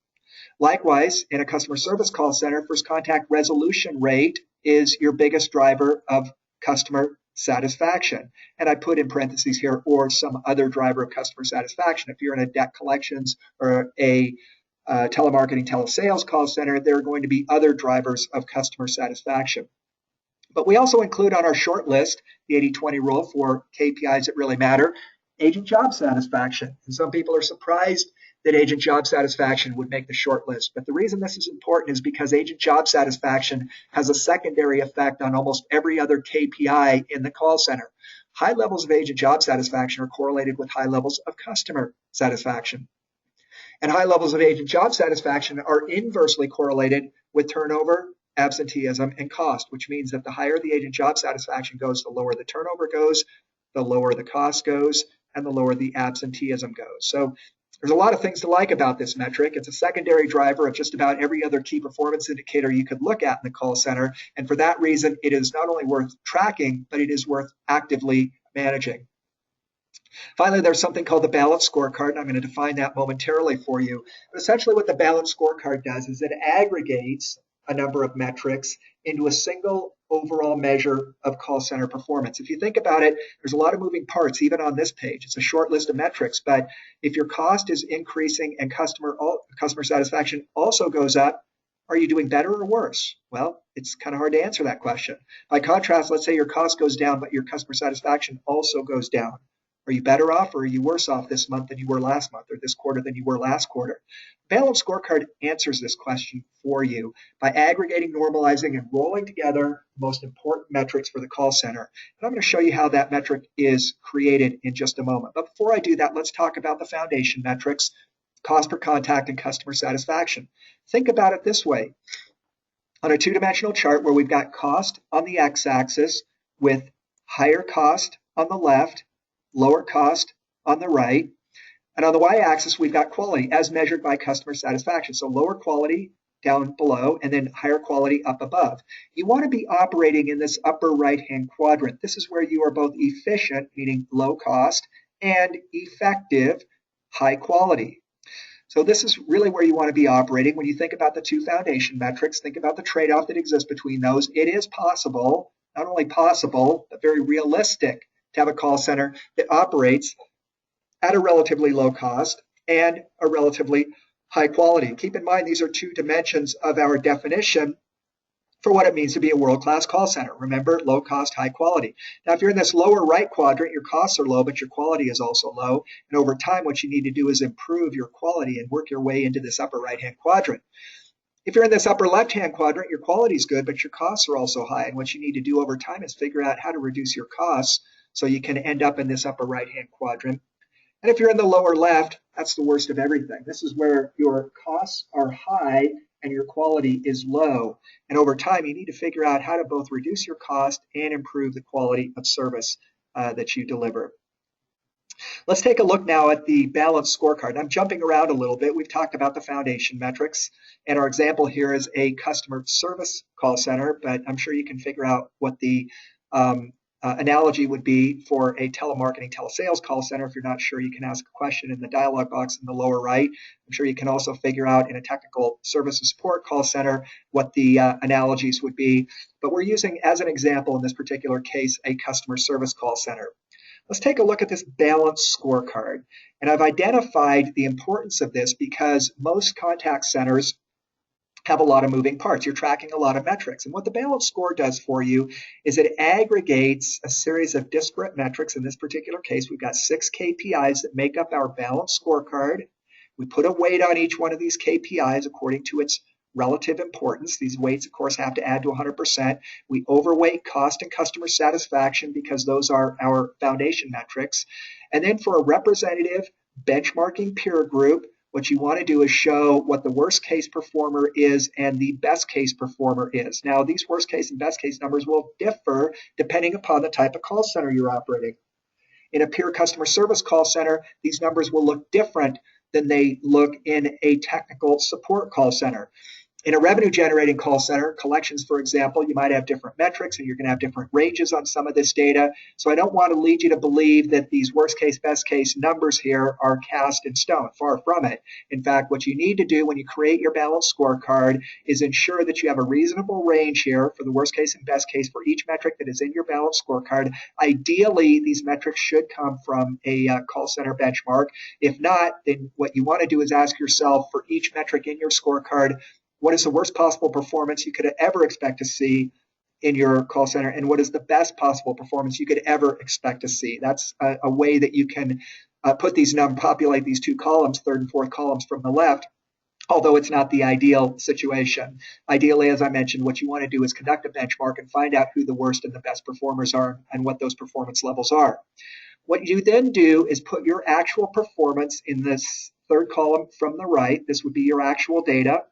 Likewise, in a customer service call center, first contact resolution rate is your biggest driver of customer satisfaction. And I put in parentheses here, or some other driver of customer satisfaction. If you're in a debt collections or a telemarketing, telesales call center, there are going to be other drivers of customer satisfaction. But we also include on our short list, the 80-20 rule for KPIs that really matter, agent job satisfaction. And some people are surprised that agent job satisfaction would make the short list. But the reason this is important is because agent job satisfaction has a secondary effect on almost every other KPI in the call center. High levels of agent job satisfaction are correlated with high levels of customer satisfaction. And high levels of agent job satisfaction are inversely correlated with turnover, absenteeism, and cost, which means that the higher the agent job satisfaction goes, the lower the turnover goes, the lower the cost goes, and the lower the absenteeism goes. So there's a lot of things to like about this metric. It's a secondary driver of just about every other key performance indicator you could look at in the call center. And for that reason, it is not only worth tracking, but it is worth actively managing. Finally, there's something called the balanced scorecard, and I'm going to define that momentarily for you. But essentially what the balanced scorecard does is it aggregates a number of metrics into a single overall measure of call center performance. If you think about it, there's a lot of moving parts, even on this page. It's a short list of metrics, but if your cost is increasing and customer satisfaction also goes up, are you doing better or worse? Well, it's kind of hard to answer that question. By contrast, let's say your cost goes down, but your customer satisfaction also goes down. Are you better off, or are you worse off this month than you were last month, or this quarter than you were last quarter? Balanced scorecard answers this question for you by aggregating, normalizing, and rolling together the most important metrics for the call center. And I'm going to show you how that metric is created in just a moment. But before I do that, let's talk about the foundation metrics, cost per contact and customer satisfaction. Think about it this way. On a two-dimensional chart where we've got cost on the x-axis with higher cost on the left, lower cost on the right. And on the y-axis, we've got quality as measured by customer satisfaction. So lower quality down below and then higher quality up above. You want to be operating in this upper right-hand quadrant. This is where you are both efficient, meaning low cost, and effective, high quality. So this is really where you want to be operating. When you think about the two foundation metrics, think about the trade-off that exists between those. It is possible, not only possible, but very realistic to have a call center that operates at a relatively low cost and a relatively high quality. Keep in mind, these are two dimensions of our definition for what it means to be a world-class call center. Remember, low cost, high quality. Now, if you're in this lower right quadrant, your costs are low, but your quality is also low. And over time, what you need to do is improve your quality and work your way into this upper right-hand quadrant. If you're in this upper left-hand quadrant, your quality is good, but your costs are also high. And what you need to do over time is figure out how to reduce your costs so you can end up in this upper right-hand quadrant. And if you're in the lower left, that's the worst of everything. This is where your costs are high and your quality is low. And over time, you need to figure out how to both reduce your cost and improve the quality of service that you deliver. Let's take a look now at the balanced scorecard. I'm jumping around a little bit. We've talked about the foundation metrics, and our example here is a customer service call center, but I'm sure you can figure out what the analogy would be for a telemarketing, telesales call center. If you're not sure, you can ask a question in the dialog box in the lower right. I'm sure you can also figure out in a technical service and support call center what the analogies would be. But we're using, as an example in this particular case, a customer service call center. Let's take a look at this balanced scorecard. And I've identified the importance of this because most contact centers have a lot of moving parts. You're tracking a lot of metrics. And what the balanced score does for you is it aggregates a series of disparate metrics. In this particular case, we've got 6 KPIs that make up our balanced scorecard. We put a weight on each one of these KPIs according to its relative importance. These weights, of course, have to add to 100%. We overweight cost and customer satisfaction because those are our foundation metrics. And then for a representative benchmarking peer group, what you want to do is show what the worst case performer is and the best case performer is. Now, these worst case and best case numbers will differ depending upon the type of call center you're operating. In a pure customer service call center, these numbers will look different than they look in a technical support call center. In a revenue generating call center, collections, for example, you might have different metrics and you're going to have different ranges on some of this data. So I don't want to lead you to believe that these worst case, best case numbers here are cast in stone. Far from it. In fact, what you need to do when you create your balanced scorecard is ensure that you have a reasonable range here for the worst case and best case for each metric that is in your balanced scorecard. Ideally, these metrics should come from a call center benchmark. If not, then what you want to do is ask yourself for each metric in your scorecard, what is the worst possible performance you could ever expect to see in your call center, and what is the best possible performance you could ever expect to see? That's a way that you can populate these two columns, third and fourth columns from the left, although it's not the ideal situation. Ideally, as I mentioned, what you want to do is conduct a benchmark and find out who the worst and the best performers are and what those performance levels are. What you then do is put your actual performance in this third column from the right. This would be your actual data.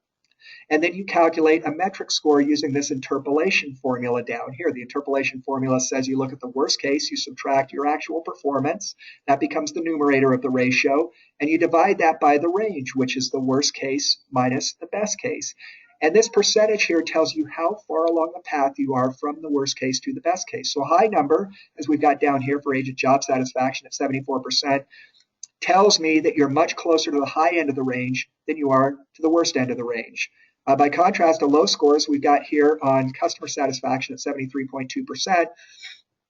And then you calculate a metric score using this interpolation formula down here. The interpolation formula says you look at the worst case, you subtract your actual performance. That becomes the numerator of the ratio. And you divide that by the range, which is the worst case minus the best case. And this percentage here tells you how far along the path you are from the worst case to the best case. So a high number, as we've got down here for agent job satisfaction at 74%, tells me that you're much closer to the high end of the range than you are to the worst end of the range. By contrast, a low scores we've got here on customer satisfaction at 73.2%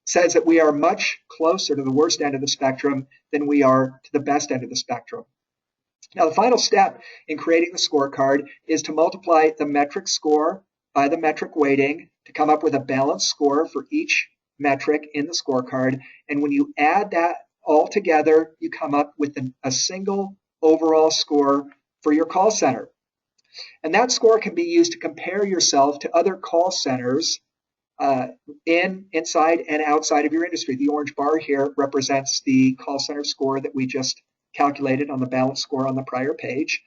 says that we are much closer to the worst end of the spectrum than we are to the best end of the spectrum. Now, the final step in creating the scorecard is to multiply the metric score by the metric weighting to come up with a balanced score for each metric in the scorecard. And when you add that all together, you come up with a single overall score for your call center. And that score can be used to compare yourself to other call centers inside and outside of your industry. The orange bar here represents the call center score that we just calculated on the balance score on the prior page.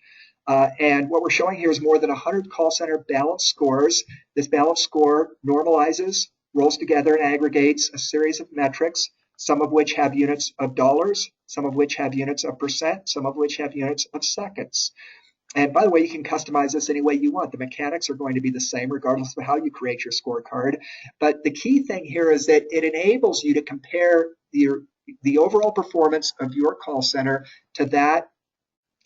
And what we're showing here is more than 100 call center balance scores. This balance score normalizes, rolls together, and aggregates a series of metrics, some of which have units of dollars, some of which have units of percent, some of which have units of seconds. And by the way, you can customize this any way you want. The mechanics are going to be the same regardless of how you create your scorecard. But the key thing here is that it enables you to compare the overall performance of your call center to that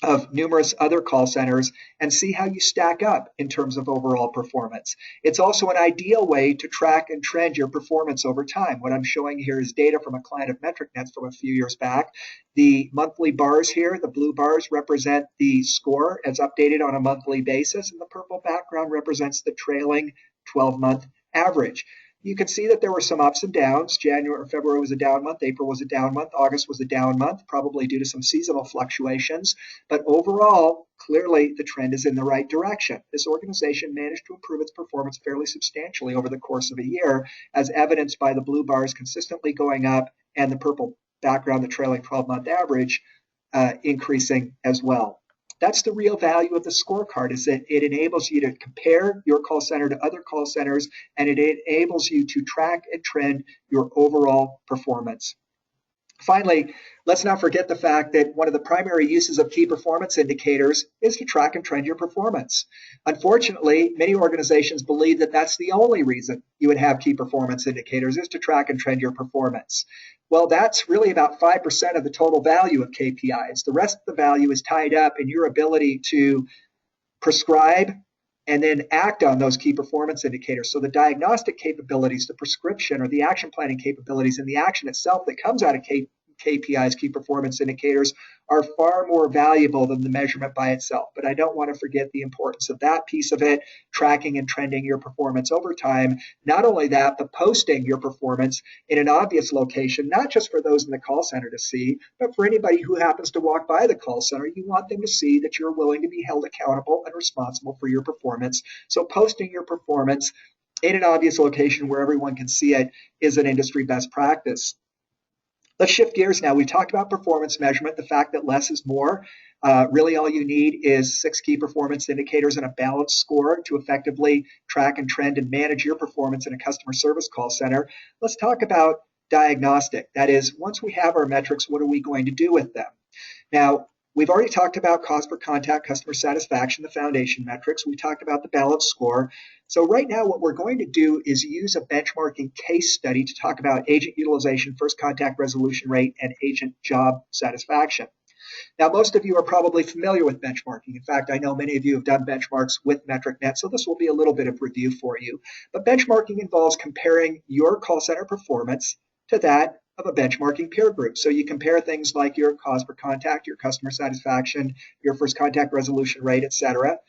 of numerous other call centers and see how you stack up in terms of overall performance. It's also an ideal way to track and trend your performance over time. What I'm showing here is data from a client of MetricNet from a few years back. The monthly bars here, the blue bars, represent the score as updated on a monthly basis, and the purple background represents the trailing 12-month average. You can see that there were some ups and downs. February was a down month. April was a down month. August was a down month, probably due to some seasonal fluctuations. But overall, clearly the trend is in the right direction. This organization managed to improve its performance fairly substantially over the course of a year, as evidenced by the blue bars consistently going up and the purple background, the trailing 12-month average, increasing as well. That's the real value of the scorecard, is that it enables you to compare your call center to other call centers, and it enables you to track and trend your overall performance. Finally, let's not forget the fact that one of the primary uses of key performance indicators is to track and trend your performance. Unfortunately, many organizations believe that that's the only reason you would have key performance indicators, is to track and trend your performance. Well, that's really about 5% of the total value of KPIs. The rest of the value is tied up in your ability to prescribe and then act on those key performance indicators. So the diagnostic capabilities, the prescription or the action planning capabilities, and the action itself that comes out of KPIs, key performance indicators, are far more valuable than the measurement by itself. But I don't want to forget the importance of that piece of it, tracking and trending your performance over time. Not only that, but posting your performance in an obvious location, not just for those in the call center to see, but for anybody who happens to walk by the call center. You want them to see that you're willing to be held accountable and responsible for your performance. So posting your performance in an obvious location where everyone can see it is an industry best practice. Let's shift gears now. We talked about performance measurement, the fact that less is more. Really all you need is 6 key performance indicators and a balanced score to effectively track and trend and manage your performance in a customer service call center. Let's talk about diagnostic. That is, once we have our metrics, what are we going to do with them? Now, we've already talked about cost per contact, customer satisfaction, the foundation metrics. We talked about the balanced score. So right now, what we're going to do is use a benchmarking case study to talk about agent utilization, first contact resolution rate, and agent job satisfaction. Now, most of you are probably familiar with benchmarking. In fact, I know many of you have done benchmarks with MetricNet, so this will be a little bit of review for you. But benchmarking involves comparing your call center performance to that of a benchmarking peer group. So you compare things like your cost per contact, your customer satisfaction, your first contact resolution rate, etc.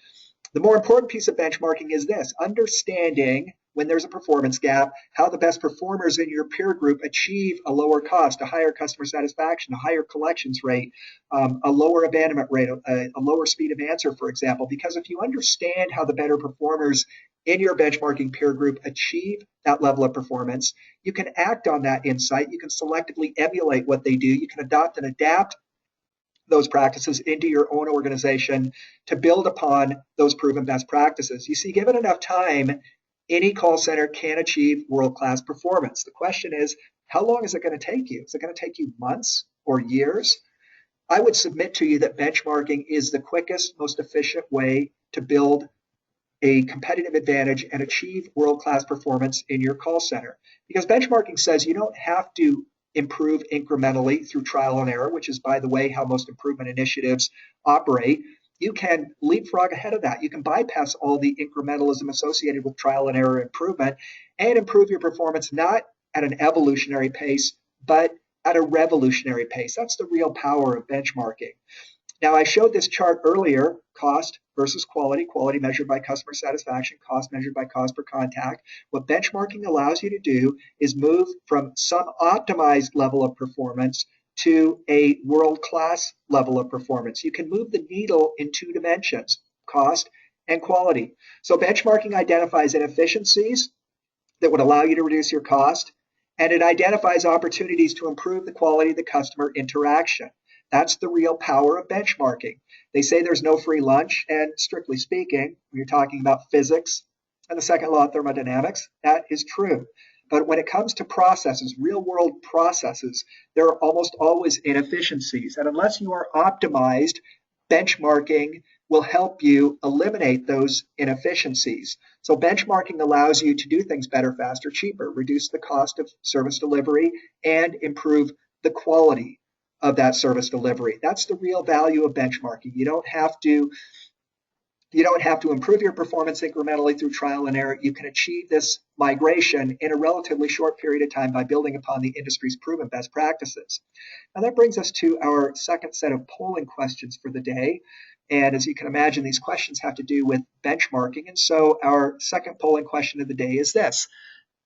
The more important piece of benchmarking is this: understanding when there's a performance gap, how the best performers in your peer group achieve a lower cost, a higher customer satisfaction, a higher collections rate, a lower abandonment rate, a lower speed of answer, for example. Because if you understand how the better performers in your benchmarking peer group achieve that level of performance, you can act on that insight. You can selectively emulate what they do. You can adopt and adapt those practices into your own organization to build upon those proven best practices. You see, given enough time, any call center can achieve world-class performance. The question is, how long is it going to take you? Is it going to take you months or years? I would submit to you that benchmarking is the quickest, most efficient way to build a competitive advantage and achieve world-class performance in your call center. Because benchmarking says you don't have to improve incrementally through trial and error, which is, by the way, how most improvement initiatives operate. You can leapfrog ahead of that. You can bypass all the incrementalism associated with trial and error improvement and improve your performance not at an evolutionary pace, but at a revolutionary pace. That's the real power of benchmarking. Now, I showed this chart earlier, cost versus quality, quality measured by customer satisfaction, cost measured by cost per contact. What benchmarking allows you to do is move from some optimized level of performance to a world-class level of performance. You can move the needle in 2 dimensions, cost and quality. So benchmarking identifies inefficiencies that would allow you to reduce your cost, and it identifies opportunities to improve the quality of the customer interaction. That's the real power of benchmarking. They say there's no free lunch, and strictly speaking, when you're talking about physics and the second law of thermodynamics, that is true. But when it comes to processes, real-world processes, there are almost always inefficiencies. And unless you are optimized, benchmarking will help you eliminate those inefficiencies. So benchmarking allows you to do things better, faster, cheaper, reduce the cost of service delivery, and improve the quality of that service delivery. That's the real value of benchmarking. You don't have to improve your performance incrementally through trial and error. You can achieve this migration in a relatively short period of time by building upon the industry's proven best practices. Now that brings us to our second set of polling questions for the day. And as you can imagine, these questions have to do with benchmarking. And so our second polling question of the day is this: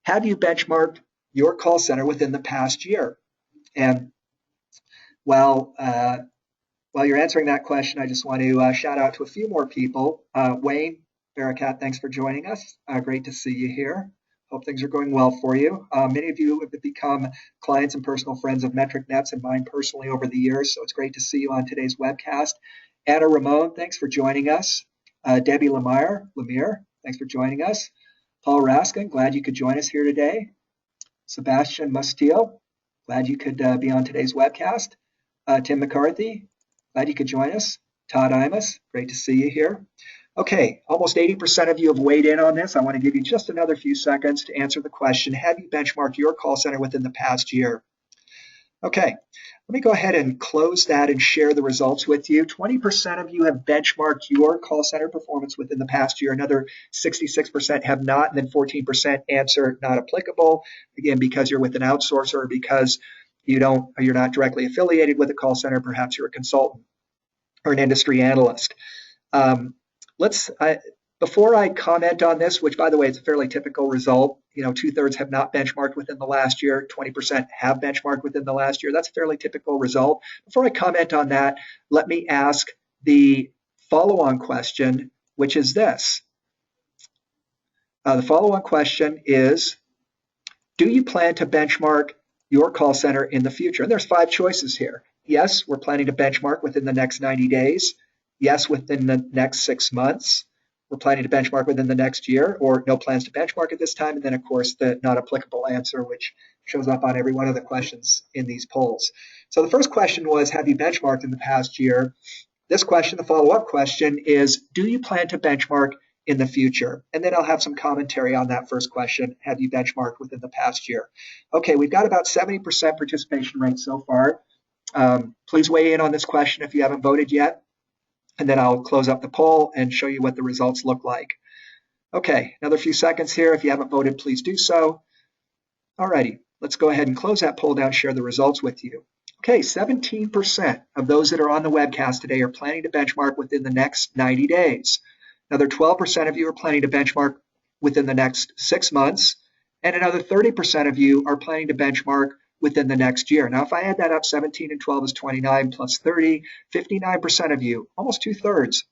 have you benchmarked your call center within the past year? And while you're answering that question, I just want to shout out to a few more people. Wayne Barakat, thanks for joining us. Great to see you here. Hope things are going well for you. Many of you have become clients and personal friends of MetricNet and mine personally over the years, so it's great to see you on today's webcast. Anna Ramon, thanks for joining us. Debbie Lemire, thanks for joining us. Paul Raskin, glad you could join us here today. Sebastian Mustiel, glad you could be on today's webcast. Tim McCarthy, glad you could join us. Todd Imus, great to see you here. Okay, almost 80% of you have weighed in on this. I want to give you just another few seconds to answer the question, have you benchmarked your call center within the past year? Okay, let me go ahead and close that and share the results with you. 20% of you have benchmarked your call center performance within the past year. Another 66% have not, and then 14% answer not applicable. Again, because you're with an outsourcer or because you're not directly affiliated with a call center, perhaps you're a consultant or an industry analyst. Before I comment on this, which by the way, it's a fairly typical result, 2/3 have not benchmarked within the last year, 20% have benchmarked within the last year. That's a fairly typical result. Before I comment on that, let me ask the follow-on question, which is this. The follow-on question is, do you plan to benchmark your call center in the future? And there's 5 choices here. Yes, we're planning to benchmark within the next 90 days. Yes, within the next 6 months. We're planning to benchmark within the next year, or no plans to benchmark at this time. And then, of course, the not applicable answer, which shows up on every one of the questions in these polls. So the first question was, have you benchmarked in the past year? This question, the follow-up question, is, do you plan to benchmark in the future? And then I'll have some commentary on that first question, have you benchmarked within the past year? Okay, we've got about 70% participation rate so far. Please weigh in on this question if you haven't voted yet. And then I'll close up the poll and show you what the results look like. Okay, another few seconds here. If you haven't voted, please do so. Alrighty, let's go ahead and close that poll down, share the results with you. Okay, 17% of those that are on the webcast today are planning to benchmark within the next 90 days. Another 12% of you are planning to benchmark within the next 6 months. And another 30% of you are planning to benchmark within the next year. Now, if I add that up, 17 and 12 is 29 plus 30, 59% of you, almost 2/3,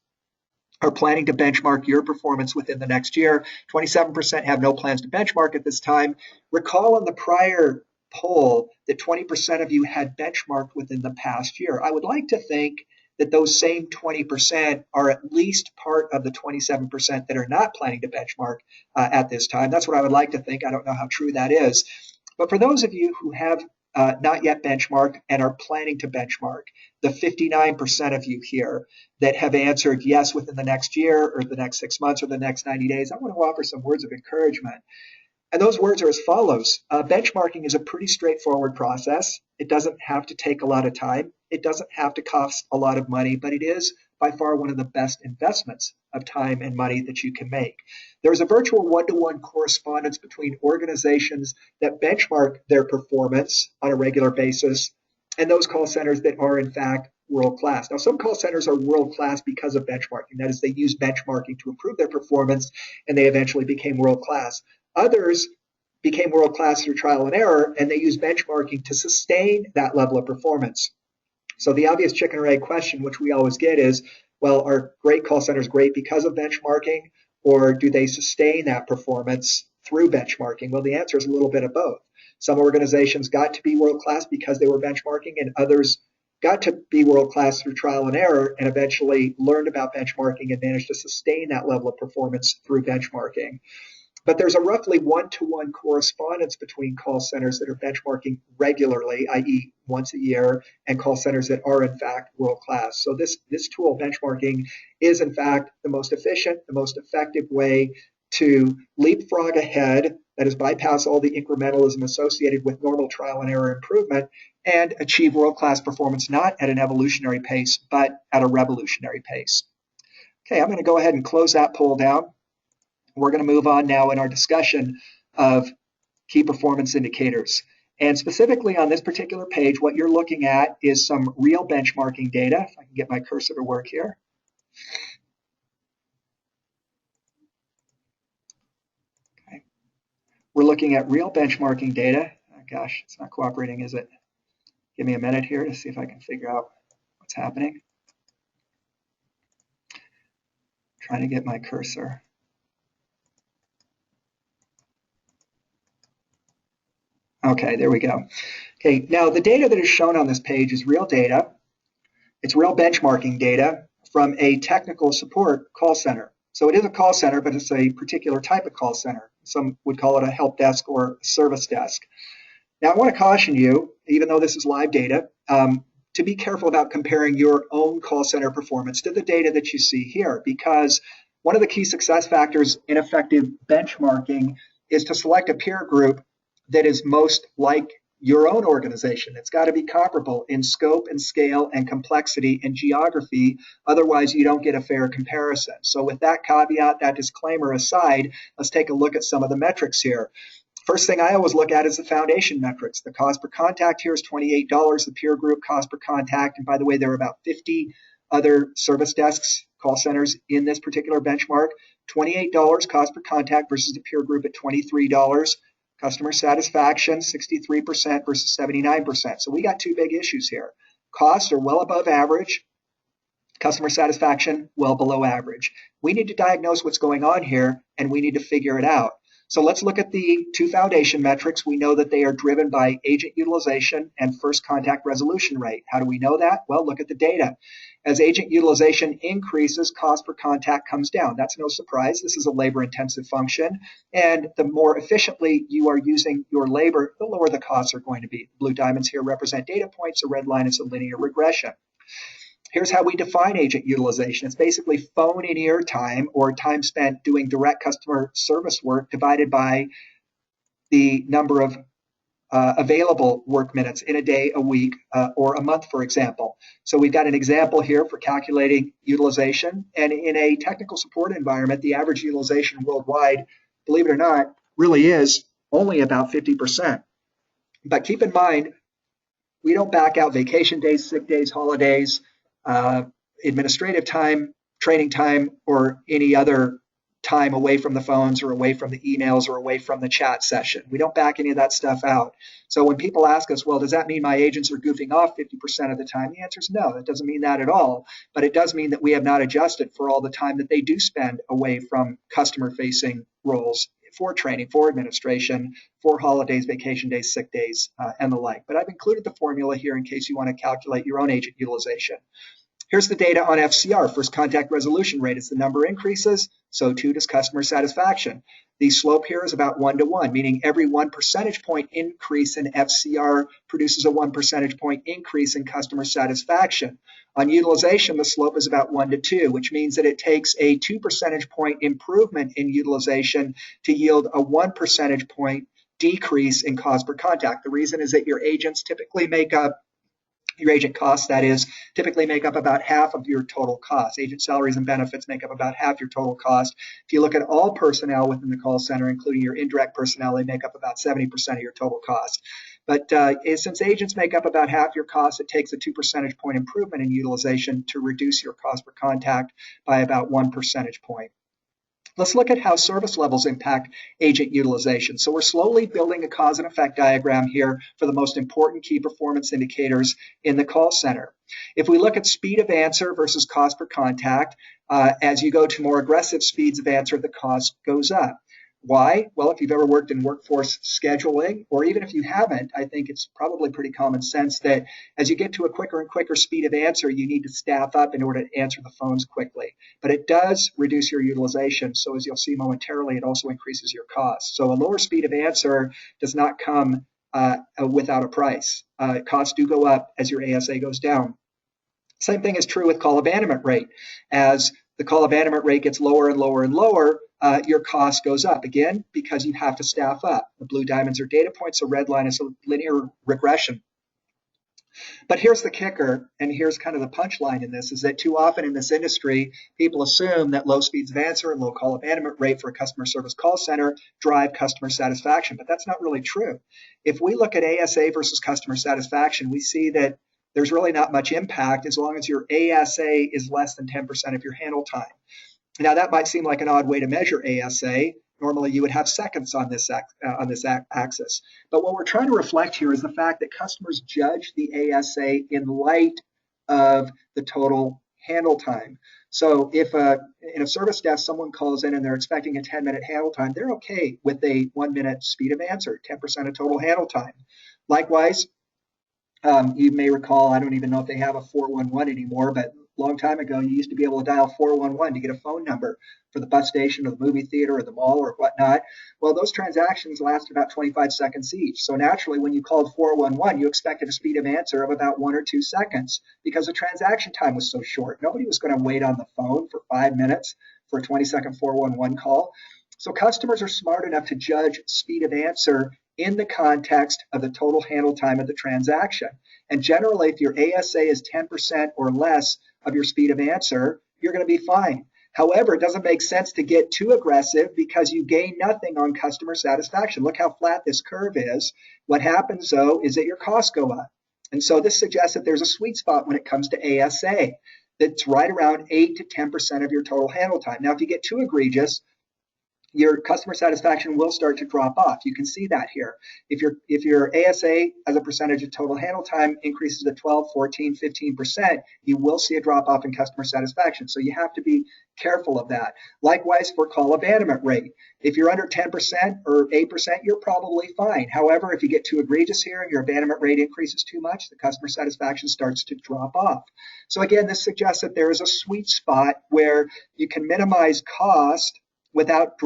are planning to benchmark your performance within the next year. 27% have no plans to benchmark at this time. Recall in the prior poll that 20% of you had benchmarked within the past year. I would like to think that those same 20% are at least part of the 27% that are not planning to benchmark at this time. That's what I would like to think. I don't know how true that is. But for those of you who have not yet benchmarked and are planning to benchmark, the 59% of you here that have answered yes within the next year or the next 6 months or the next 90 days, I want to offer some words of encouragement. And those words are as follows. Benchmarking is a pretty straightforward process. It doesn't have to take a lot of time. It doesn't have to cost a lot of money, but it is by far one of the best investments of time and money that you can make. There is a virtual one-to-one correspondence between organizations that benchmark their performance on a regular basis and those call centers that are, in fact, world-class. Now, some call centers are world-class because of benchmarking. That is, they use benchmarking to improve their performance, and they eventually became world-class. Others became world-class through trial and error, and they use benchmarking to sustain that level of performance. So the obvious chicken or egg question, which we always get is, well, are great call centers great because of benchmarking, or do they sustain that performance through benchmarking? Well, the answer is a little bit of both. Some organizations got to be world-class because they were benchmarking, and others got to be world-class through trial and error and eventually learned about benchmarking and managed to sustain that level of performance through benchmarking. But there's a roughly one-to-one correspondence between call centers that are benchmarking regularly, i.e. once a year, and call centers that are, in fact, world-class. So this tool, benchmarking, is, in fact, the most efficient, the most effective way to leapfrog ahead, that is, bypass all the incrementalism associated with normal trial and error improvement, and achieve world-class performance not at an evolutionary pace, but at a revolutionary pace. Okay, I'm going to go ahead and close that poll down. We're going to move on now in our discussion of key performance indicators. And specifically on this particular page, what you're looking at is some real benchmarking data. If I can get my cursor to work here. Okay. We're looking at real benchmarking data. Oh, gosh, it's not cooperating, is it? Give me a minute here to see if I can figure out what's happening. Trying to get my cursor. Okay, there we go. Okay, now the data that is shown on this page is real data. It's real benchmarking data from a technical support call center. So it is a call center, but it's a particular type of call center. Some would call it a help desk or a service desk. Now, I want to caution you, even though this is live data, to be careful about comparing your own call center performance to the data that you see here, because one of the key success factors in effective benchmarking is to select a peer group that is most like your own organization. It's got to be comparable in scope and scale and complexity and geography. Otherwise, you don't get a fair comparison. So with that caveat, that disclaimer aside, let's take a look at some of the metrics here. First thing I always look at is the foundation metrics. The cost per contact here is $28, the peer group cost per contact. And by the way, there are about 50 other service desks, call centers in this particular benchmark. $28 cost per contact versus the peer group at $23. Customer satisfaction, 63% versus 79%. So we got two big issues here. Costs are well above average. Customer satisfaction, well below average. We need to diagnose what's going on here, and we need to figure it out. So let's look at the two foundation metrics. We know that they are driven by agent utilization and first contact resolution rate. How do we know that? Well, look at the data. As agent utilization increases, cost per contact comes down. That's no surprise. This is a labor-intensive function. And the more efficiently you are using your labor, the lower the costs are going to be. Blue diamonds here represent data points. The red line is a linear regression. Here's how we define agent utilization. It's basically phone in ear time, or time spent doing direct customer service work, divided by the number of available work minutes in a day, a week, or a month, for example. So we've got an example here for calculating utilization. And in a technical support environment, the average utilization worldwide, believe it or not, really is only about 50%. But keep in mind, we don't back out vacation days, sick days, holidays, administrative time, training time, or any other time away from the phones or away from the emails or away from the chat session. We don't back any of that stuff out. So when people ask us, well, does that mean my agents are goofing off 50% of the time? The answer is no, that doesn't mean that at all. But it does mean that we have not adjusted for all the time that they do spend away from customer-facing roles for training, for administration, for holidays, vacation days, sick days, and the like. But I've included the formula here in case you want to calculate your own agent utilization. Here's the data on FCR, first contact resolution rate. As the number increases, so too does customer satisfaction. The slope here is about 1-to-1, meaning every 1 percentage point increase in FCR produces a 1 percentage point increase in customer satisfaction. On utilization, the slope is about 1-to-2, which means that it takes a 2 percentage point improvement in utilization to yield a 1 percentage point decrease in cost per contact. The reason is that your agents typically make up your agent costs, that is, typically make up about half of your total cost. Agent salaries and benefits make up about half your total cost. If you look at all personnel within the call center, including your indirect personnel, they make up about 70% of your total cost. But since agents make up about half your cost, it takes a 2 percentage point improvement in utilization to reduce your cost per contact by about 1 percentage point. Let's look at how service levels impact agent utilization. So we're slowly building a cause and effect diagram here for the most important key performance indicators in the call center. If we look at speed of answer versus cost per contact, as you go to more aggressive speeds of answer, the cost goes up. Why? Well, if you've ever worked in workforce scheduling, or even if you haven't, I think it's probably pretty common sense that as you get to a quicker and quicker speed of answer, you need to staff up in order to answer the phones quickly. But it does reduce your utilization. So as you'll see momentarily, it also increases your cost. So a lower speed of answer does not come without a price. Costs do go up as your ASA goes down. Same thing is true with call abandonment rate. As the call abandonment rate gets lower and lower and lower, your cost goes up, again, because you have to staff up. The blue diamonds are data points, the red line is a linear regression. But here's the kicker, and here's kind of the punchline in this, is that too often in this industry, people assume that low speeds of answer and low call abandonment rate for a customer service call center drive customer satisfaction, but that's not really true. If we look at ASA versus customer satisfaction, we see that there's really not much impact as long as your ASA is less than 10% of your handle time. Now, that might seem like an odd way to measure ASA. Normally, you would have seconds on this axis. But what we're trying to reflect here is the fact that customers judge the ASA in light of the total handle time. So if in a service desk someone calls in and they're expecting a 10-minute handle time, they're okay with a 1-minute speed of answer, 10% of total handle time. Likewise, you may recall, I don't even know if they have a 411 anymore, but a long time ago, you used to be able to dial 411 to get a phone number for the bus station or the movie theater or the mall or whatnot. Well, those transactions lasted about 25 seconds each. So naturally, when you called 411, you expected a speed of answer of about 1 or 2 seconds because the transaction time was so short. Nobody was going to wait on the phone for 5 minutes for a 20-second 411 call. So customers are smart enough to judge speed of answer in the context of the total handle time of the transaction. And generally, if your ASA is 10% or less of your speed of answer, you're going to be fine. However, it doesn't make sense to get too aggressive because you gain nothing on customer satisfaction. Look how flat this curve is. What happens, though, is that your costs go up. And so this suggests that there's a sweet spot when it comes to ASA. That's right around 8 to 10% of your total handle time. Now, if you get too egregious, your customer satisfaction will start to drop off. You can see that here. If your ASA as a percentage of total handle time increases to 12, 14, 15%, you will see a drop off in customer satisfaction. So you have to be careful of that. Likewise for call abandonment rate. If you're under 10% or 8%, you're probably fine. However, if you get too egregious here and your abandonment rate increases too much, the customer satisfaction starts to drop off. So again, this suggests that there is a sweet spot where you can minimize cost without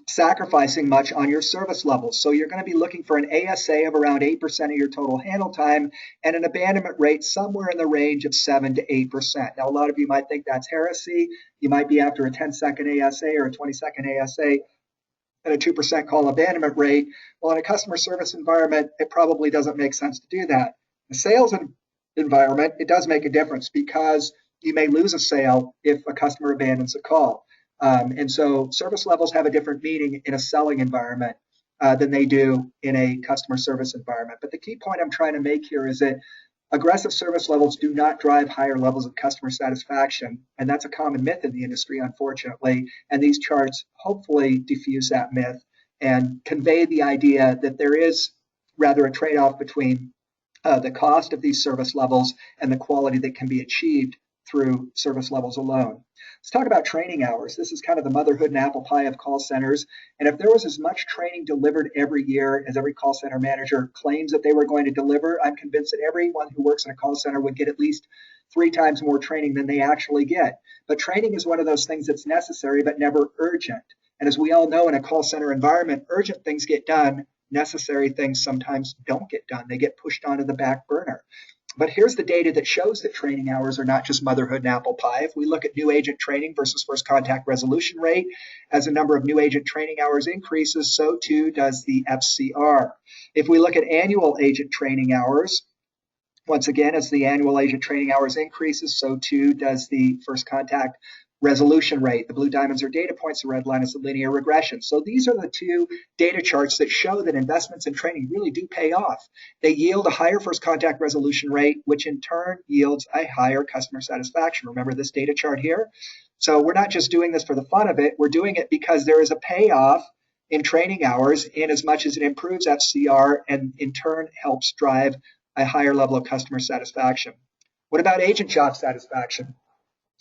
sacrificing much on your service levels. So you're going to be looking for an ASA of around 8% of your total handle time and an abandonment rate somewhere in the range of 7 to 8%. Now, a lot of you might think that's heresy. You might be after a 10-second ASA or a 20-second ASA and a 2% call abandonment rate. Well, in a customer service environment, it probably doesn't make sense to do that. In a sales environment, it does make a difference because you may lose a sale if a customer abandons a call. And so service levels have a different meaning in a selling environment than they do in a customer service environment. But the key point I'm trying to make here is that aggressive service levels do not drive higher levels of customer satisfaction. And that's a common myth in the industry, unfortunately. And these charts hopefully diffuse that myth and convey the idea that there is rather a trade-off between the cost of these service levels and the quality that can be achieved through service levels alone. Let's talk about training hours. This is kind of the motherhood and apple pie of call centers. And if there was as much training delivered every year as every call center manager claims that they were going to deliver, I'm convinced that everyone who works in a call center would get at least 3 times more training than they actually get. But training is one of those things that's necessary but never urgent. And as we all know, in a call center environment, urgent things get done. Necessary things sometimes don't get done. They get pushed onto the back burner. But here's the data that shows that training hours are not just motherhood and apple pie. If we look at new agent training versus first contact resolution rate, as the number of new agent training hours increases, so too does the FCR. If we look at annual agent training hours, once again, as the annual agent training hours increases, so too does the first contact resolution rate. The blue diamonds are data points, the red line is the linear regression. So these are the 2 data charts that show that investments in training really do pay off. They yield a higher first contact resolution rate, which in turn yields a higher customer satisfaction. Remember this data chart here? So we're not just doing this for the fun of it, we're doing it because there is a payoff in training hours in as much as it improves FCR and in turn helps drive a higher level of customer satisfaction. What about agent job satisfaction?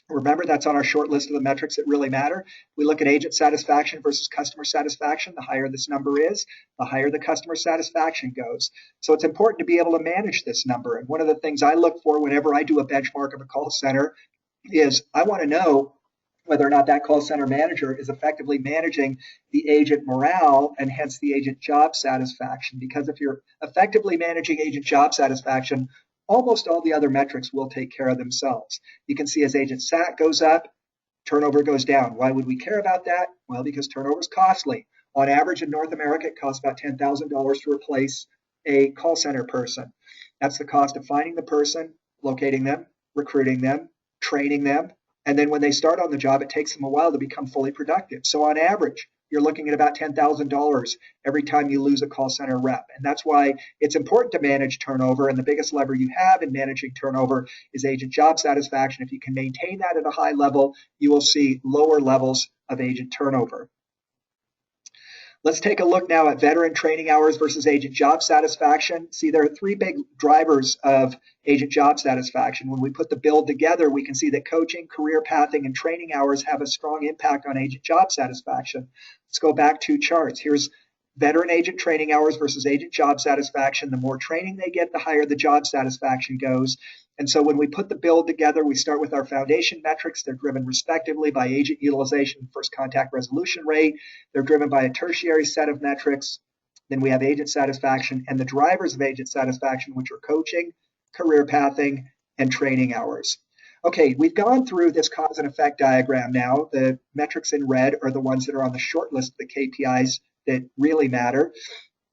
Remember, that's on our short list of the metrics that really matter. We look at agent satisfaction versus customer satisfaction. The higher this number is, the higher the customer satisfaction goes. So it's important to be able to manage this number. And one of the things I look for whenever I do a benchmark of a call center is I want to know whether or not that call center manager is effectively managing the agent morale and hence the agent job satisfaction. Because if you're effectively managing agent job satisfaction, almost all the other metrics will take care of themselves. You can see as agent sat goes up, turnover goes down. Why would we care about that? Well, because turnover is costly. On average in North America, it costs about $10,000 to replace a call center person. That's the cost of finding the person, locating them, recruiting them, training them, and then when they start on the job, it takes them a while to become fully productive. So on average, you're looking at about $10,000 every time you lose a call center rep. And that's why it's important to manage turnover. And the biggest lever you have in managing turnover is agent job satisfaction. If you can maintain that at a high level, you will see lower levels of agent turnover. Let's take a look now at veteran training hours versus agent job satisfaction. See, there are three big drivers of agent job satisfaction. When we put the build together, we can see that coaching, career pathing, and training hours have a strong impact on agent job satisfaction. Let's go back 2 charts. Here's veteran agent training hours versus agent job satisfaction. The more training they get, the higher the job satisfaction goes. And so when we put the build together, we start with our foundation metrics. They're driven respectively by agent utilization and first contact resolution rate. They're driven by a tertiary set of metrics. Then we have agent satisfaction and the drivers of agent satisfaction, which are coaching, career pathing, and training hours. Okay, we've gone through this cause and effect diagram now. The metrics in red are the ones that are on the short list of the KPIs that really matter.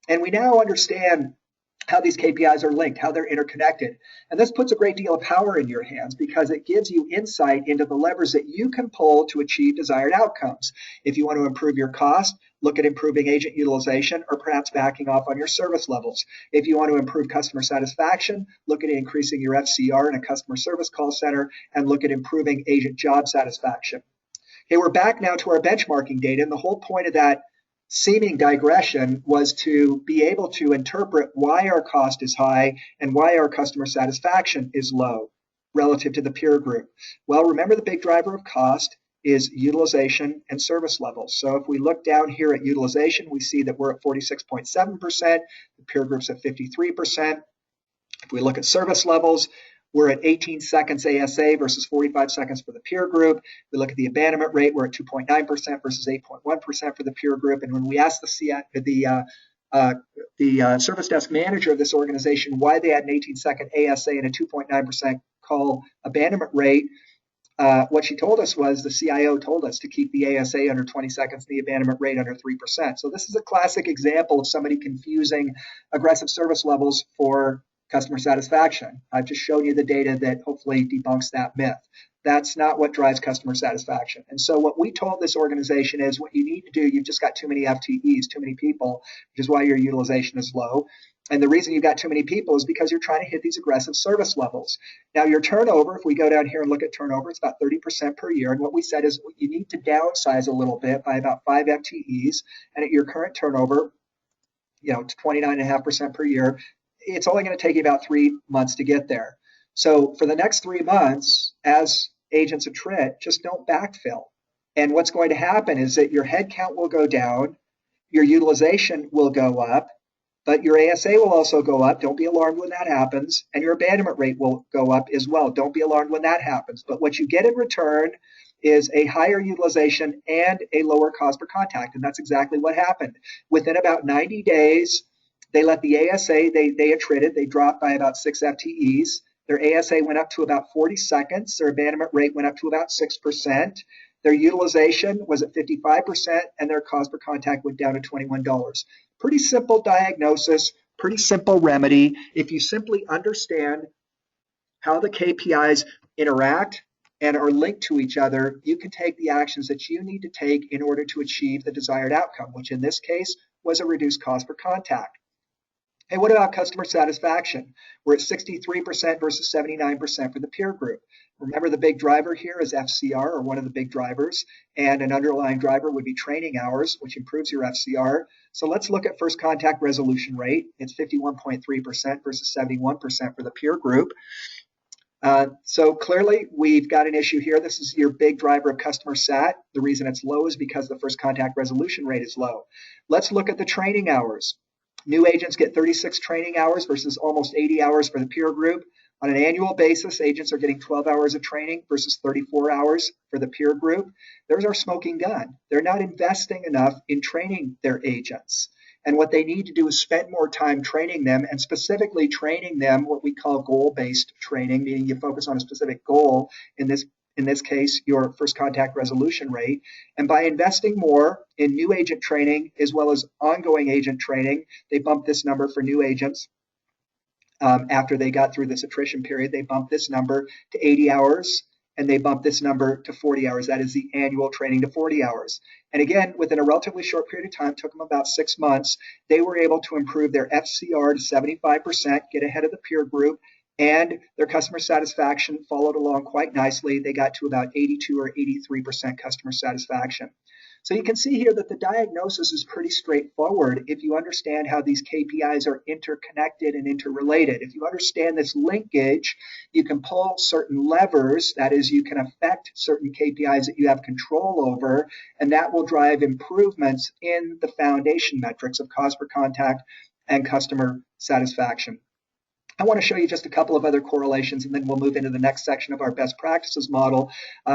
And we now understand how these KPIs are linked, how they're interconnected. And this puts a great deal of power in your hands because it gives you insight into the levers that you can pull to achieve desired outcomes. If you want to improve your cost, look at improving agent utilization or perhaps backing off on your service levels. If you want to improve customer satisfaction, look at increasing your FCR in a customer service call center and look at improving agent job satisfaction. Okay, we're back now to our benchmarking data, and the whole point of that seeming digression was to be able to interpret why our cost is high and why our customer satisfaction is low relative to the peer group. Well, remember the big driver of cost is utilization and service levels. So if we look down here at utilization, we see that we're at 46.7%, the peer group's at 53%. If we look at service levels, we're at 18 seconds ASA versus 45 seconds for the peer group. We look at the abandonment rate, we're at 2.9% versus 8.1% for the peer group. And when we asked the service desk manager of this organization why they had an 18-second ASA and a 2.9% call abandonment rate, what she told us was the CIO told us to keep the ASA under 20 seconds and the abandonment rate under 3%. So this is a classic example of somebody confusing aggressive service levels for customer satisfaction. I've just shown you the data that hopefully debunks that myth. That's not what drives customer satisfaction. And so what we told this organization is what you need to do, you've just got too many FTEs, too many people, which is why your utilization is low. And the reason you've got too many people is because you're trying to hit these aggressive service levels. Now your turnover, if we go down here and look at turnover, it's about 30% per year. And what we said is you need to downsize a little bit by about 5 FTEs. And at your current turnover, to 29.5% per year, it's only going to take you about 3 months to get there. So for the next 3 months, as agents attrit, just don't backfill. And what's going to happen is that your headcount will go down, your utilization will go up, but your ASA will also go up. Don't be alarmed when that happens. And your abandonment rate will go up as well. Don't be alarmed when that happens. But what you get in return is a higher utilization and a lower cost per contact. And that's exactly what happened. Within about 90 days, they let the ASA, they attritted, they dropped by about 6 FTEs. Their ASA went up to about 40 seconds. Their abandonment rate went up to about 6%. Their utilization was at 55%, and their cost per contact went down to $21. Pretty simple diagnosis, pretty simple remedy. If you simply understand how the KPIs interact and are linked to each other, you can take the actions that you need to take in order to achieve the desired outcome, which in this case was a reduced cost per contact. Hey, what about customer satisfaction? We're at 63% versus 79% for the peer group. Remember, the big driver here is FCR, or one of the big drivers, and an underlying driver would be training hours, which improves your FCR. So let's look at first contact resolution rate. It's 51.3% versus 71% for the peer group. So clearly, we've got an issue here. This is your big driver of customer sat. The reason it's low is because the first contact resolution rate is low. Let's look at the training hours. New agents get 36 training hours versus almost 80 hours for the peer group. On an annual basis, agents are getting 12 hours of training versus 34 hours for the peer group. There's our smoking gun. They're not investing enough in training their agents. And what they need to do is spend more time training them, and specifically training them what we call goal-based training, meaning you focus on a specific goal, in this case, your first contact resolution rate. And by investing more in new agent training as well as ongoing agent training, they bumped this number for new agents. After they got through this attrition period, they bumped this number to 80 hours, and they bumped this number to 40 hours. That is the annual training to 40 hours. And again, within a relatively short period of time, took them about 6 months, they were able to improve their FCR to 75%, get ahead of the peer group, and their customer satisfaction followed along quite nicely. They got to about 82 or 83% customer satisfaction. So you can see here that the diagnosis is pretty straightforward if you understand how these KPIs are interconnected and interrelated. If you understand this linkage, you can pull certain levers, that is, you can affect certain KPIs that you have control over, and that will drive improvements in the foundation metrics of cost per contact and customer satisfaction. I want to show you just a couple of other correlations, and then we'll move into the next section of our best practices model.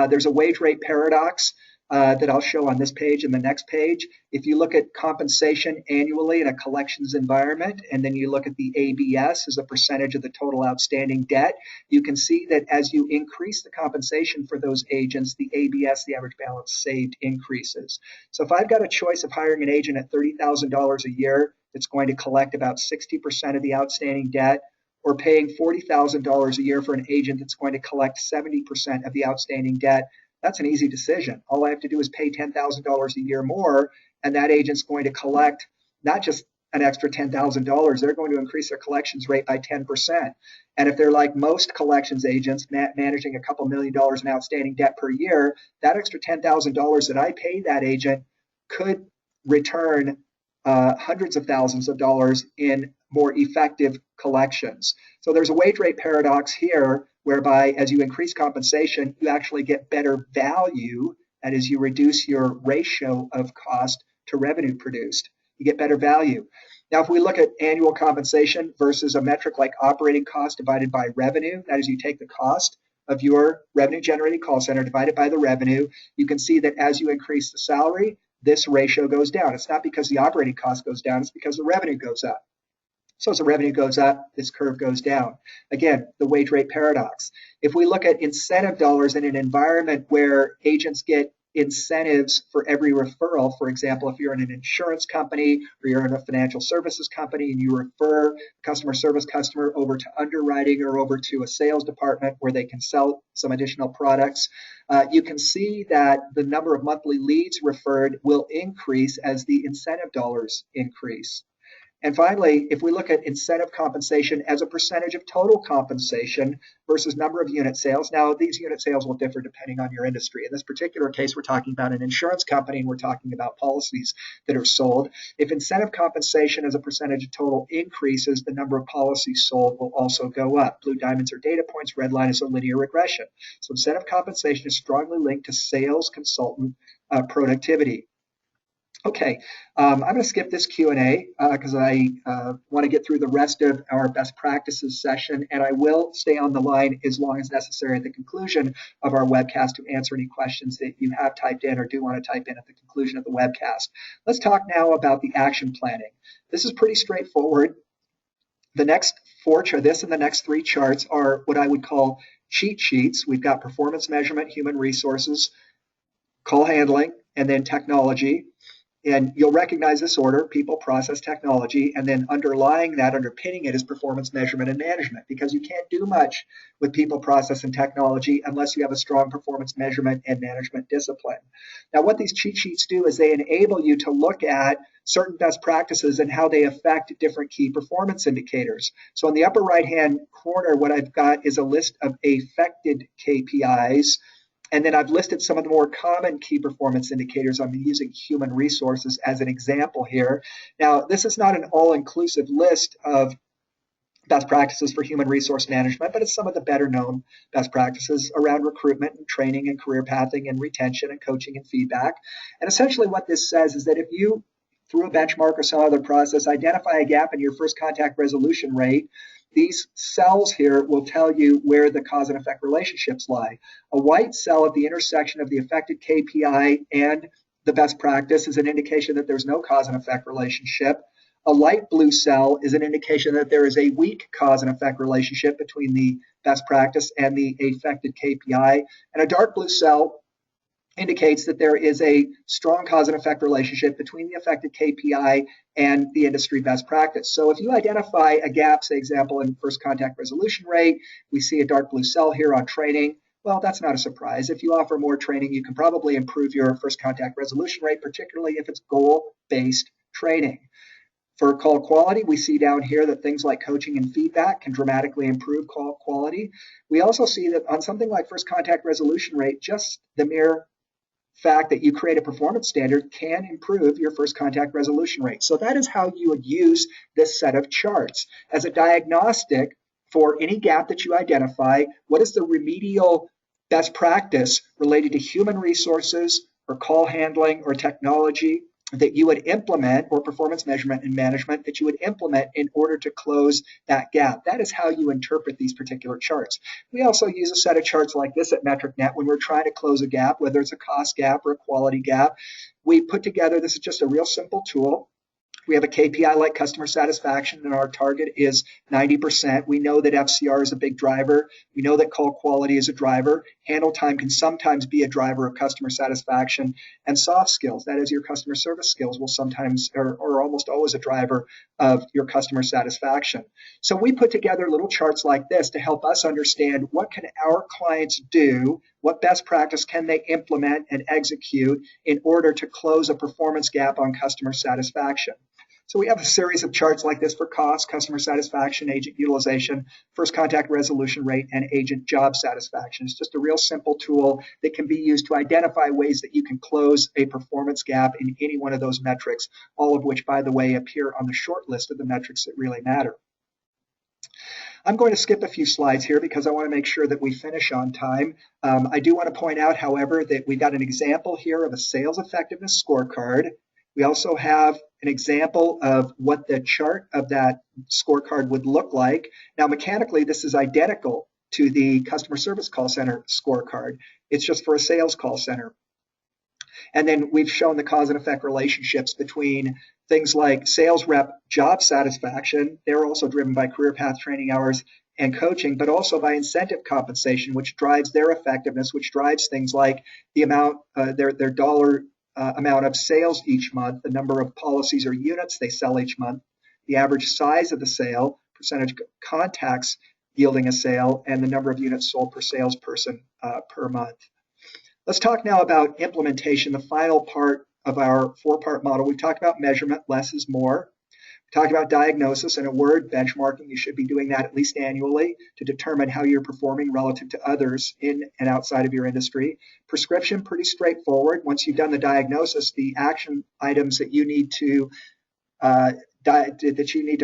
There's a wage rate paradox that I'll show on this page and the next page. If you look at compensation annually in a collections environment, and then you look at the ABS as a percentage of the total outstanding debt, you can see that as you increase the compensation for those agents, the ABS, the average balance saved, increases. So if I've got a choice of hiring an agent at $30,000 a year that's going to collect about 60% of the outstanding debt, or paying $40,000 a year for an agent that's going to collect 70% of the outstanding debt, that's an easy decision. All I have to do is pay $10,000 a year more, and that agent's going to collect not just an extra $10,000, they're going to increase their collections rate by 10%. And if they're like most collections agents managing a couple $1 million in outstanding debt per year, that extra $10,000 that I pay that agent could return hundreds of thousands of dollars in more effective collections. So there's a wage rate paradox here, whereby as you increase compensation, you actually get better value. That is, you reduce your ratio of cost to revenue produced. You get better value. Now, if we look at annual compensation versus a metric like operating cost divided by revenue, that is, you take the cost of your revenue generating call center divided by the revenue, you can see that as you increase the salary, this ratio goes down. It's not because the operating cost goes down, it's because the revenue goes up. So as the revenue goes up, this curve goes down. Again, the wage rate paradox. If we look at incentive dollars in an environment where agents get incentives for every referral, for example, if you're in an insurance company or you're in a financial services company and you refer a customer service customer over to underwriting or over to a sales department where they can sell some additional products, you can see that the number of monthly leads referred will increase as the incentive dollars increase. And finally, if we look at incentive compensation as a percentage of total compensation versus number of unit sales, now these unit sales will differ depending on your industry. In this particular case, we're talking about an insurance company and we're talking about policies that are sold. If incentive compensation as a percentage of total increases, the number of policies sold will also go up. Blue diamonds are data points, red line is a linear regression. So incentive compensation is strongly linked to sales consultant productivity. Okay, I'm going to skip this Q&A because I want to get through the rest of our best practices session, and I will stay on the line as long as necessary at the conclusion of our webcast to answer any questions that you have typed in or do want to type in at the conclusion of the webcast. Let's talk now about the action planning. This is pretty straightforward. The next this and the next three charts are what I would call cheat sheets. We've got performance measurement, human resources, call handling, and then technology. And you'll recognize this order: people, process, technology, and then underlying that, underpinning it, is performance measurement and management, because you can't do much with people, process, and technology unless you have a strong performance measurement and management discipline. Now, what these cheat sheets do is they enable you to look at certain best practices and how they affect different key performance indicators. So in the upper right-hand corner, what I've got is a list of affected KPIs. And then I've listed some of the more common key performance indicators. I'm using human resources as an example here. Now, this is not an all-inclusive list of best practices for human resource management, but it's some of the better known best practices around recruitment and training and career pathing and retention and coaching and feedback. And essentially what this says is that if you, through a benchmark or some other process, identify a gap in your first contact resolution rate, these cells here will tell you where the cause and effect relationships lie. A white cell at the intersection of the affected KPI and the best practice is an indication that there's no cause and effect relationship. A light blue cell is an indication that there is a weak cause and effect relationship between the best practice and the affected KPI. And a dark blue cell indicates that there is a strong cause and effect relationship between the affected KPI and the industry best practice. So if you identify a gap, say example in first contact resolution rate, we see a dark blue cell here on training. Well, that's not a surprise. If you offer more training, you can probably improve your first contact resolution rate, particularly if it's goal-based training. For call quality, we see down here that things like coaching and feedback can dramatically improve call quality. We also see that on something like first contact resolution rate, just the mere fact that you create a performance standard can improve your first contact resolution rate. So that is how you would use this set of charts as a diagnostic for any gap that you identify. What is the remedial best practice related to human resources or call handling or technology that you would implement, or performance measurement and management that you would implement in order to close that gap? That is how you interpret these particular charts. We also use a set of charts like this at MetricNet when we're trying to close a gap, whether it's a cost gap or a quality gap. We put together, this is just a real simple tool. We have a KPI like customer satisfaction, and our target is 90%. We know that FCR is a big driver. We know that call quality is a driver. Handle time can sometimes be a driver of customer satisfaction. And soft skills, that is your customer service skills, will sometimes or almost always a driver of your customer satisfaction. So we put together little charts like this to help us understand what can our clients do, what best practice can they implement and execute in order to close a performance gap on customer satisfaction. So we have a series of charts like this for cost, customer satisfaction, agent utilization, first contact resolution rate, and agent job satisfaction. It's just a real simple tool that can be used to identify ways that you can close a performance gap in any one of those metrics, all of which, by the way, appear on the short list of the metrics that really matter. I'm going to skip a few slides here because I want to make sure that we finish on time. I do want to point out, however, that we've got an example here of a sales effectiveness scorecard. We also have an example of what the chart of that scorecard would look like. Now, mechanically, this is identical to the customer service call center scorecard. It's just for a sales call center. And then we've shown the cause and effect relationships between things like sales rep job satisfaction. They're also driven by career path training hours and coaching, but also by incentive compensation, which drives their effectiveness, which drives things like the amount, their dollar amount of sales each month, the number of policies or units they sell each month, the average size of the sale, percentage contacts yielding a sale, and the number of units sold per salesperson per month. Let's talk now about implementation, the final part of our four-part model. We've talked about measurement, less is more. We talked about diagnosis. In a word, benchmarking. You should be doing that at least annually to determine how you're performing relative to others in and outside of your industry. Prescription, pretty straightforward. Once you've done the diagnosis, the action items that you need to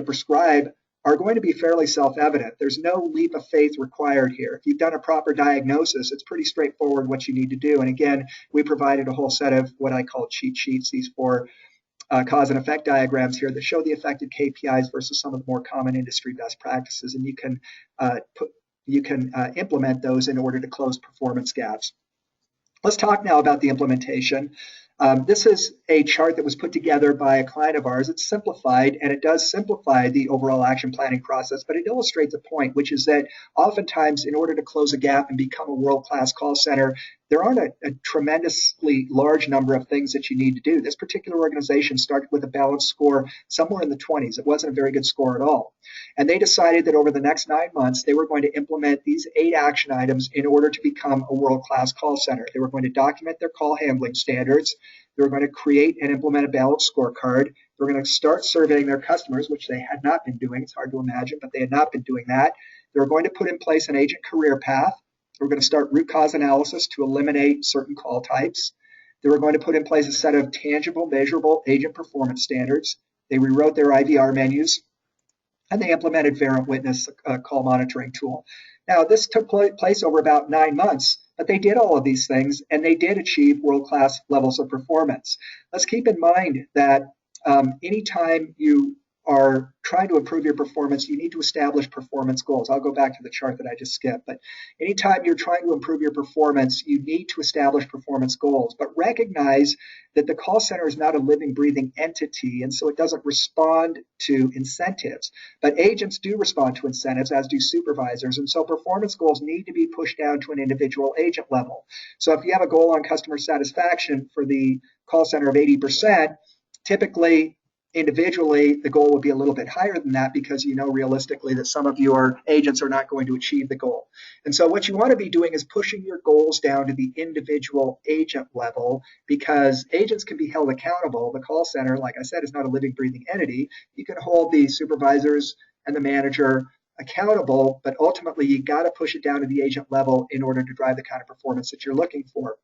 prescribe are going to be fairly self-evident. There's no leap of faith required here. If you've done a proper diagnosis, it's pretty straightforward what you need to do. And again, we provided a whole set of what I call cheat sheets, these four cause and effect diagrams here that show the affected KPIs versus some of the more common industry best practices. And you can implement those in order to close performance gaps. Let's talk now about the implementation. This is a chart that was put together by a client of ours. It's simplified, and it does simplify the overall action planning process, but it illustrates a point, which is that oftentimes in order to close a gap and become a world-class call center, there aren't a tremendously large number of things that you need to do. This particular organization started with a balanced score somewhere in the 20s. It wasn't a very good score at all. And they decided that over the next 9 months, they were going to implement these 8 action items in order to become a world-class call center. They were going to document their call handling standards. They were going to create and implement a balanced scorecard. They were going to start surveying their customers, which they had not been doing. It's hard to imagine, but they had not been doing that. They were going to put in place an agent career path. They were going to start root cause analysis to eliminate certain call types. They were going to put in place a set of tangible, measurable agent performance standards. They rewrote their IVR menus, and they implemented Verint Witness, a call monitoring tool. Now, this took place over about 9 months, but they did all of these things, and they did achieve world-class levels of performance. Let's keep in mind that anytime you are trying to improve your performance, you need to establish performance goals. I'll go back to the chart that I just skipped, but anytime you're trying to improve your performance, you need to establish performance goals, but recognize that the call center is not a living, breathing entity, and so it doesn't respond to incentives, but agents do respond to incentives, as do supervisors, and so performance goals need to be pushed down to an individual agent level. So if you have a goal on customer satisfaction for the call center of 80%, typically individually, the goal will be a little bit higher than that because you know realistically that some of your agents are not going to achieve the goal. And so what you want to be doing is pushing your goals down to the individual agent level because agents can be held accountable. The call center, like I said, is not a living, breathing entity. You can hold the supervisors and the manager accountable, but ultimately you got to push it down to the agent level in order to drive the kind of performance that you're looking for.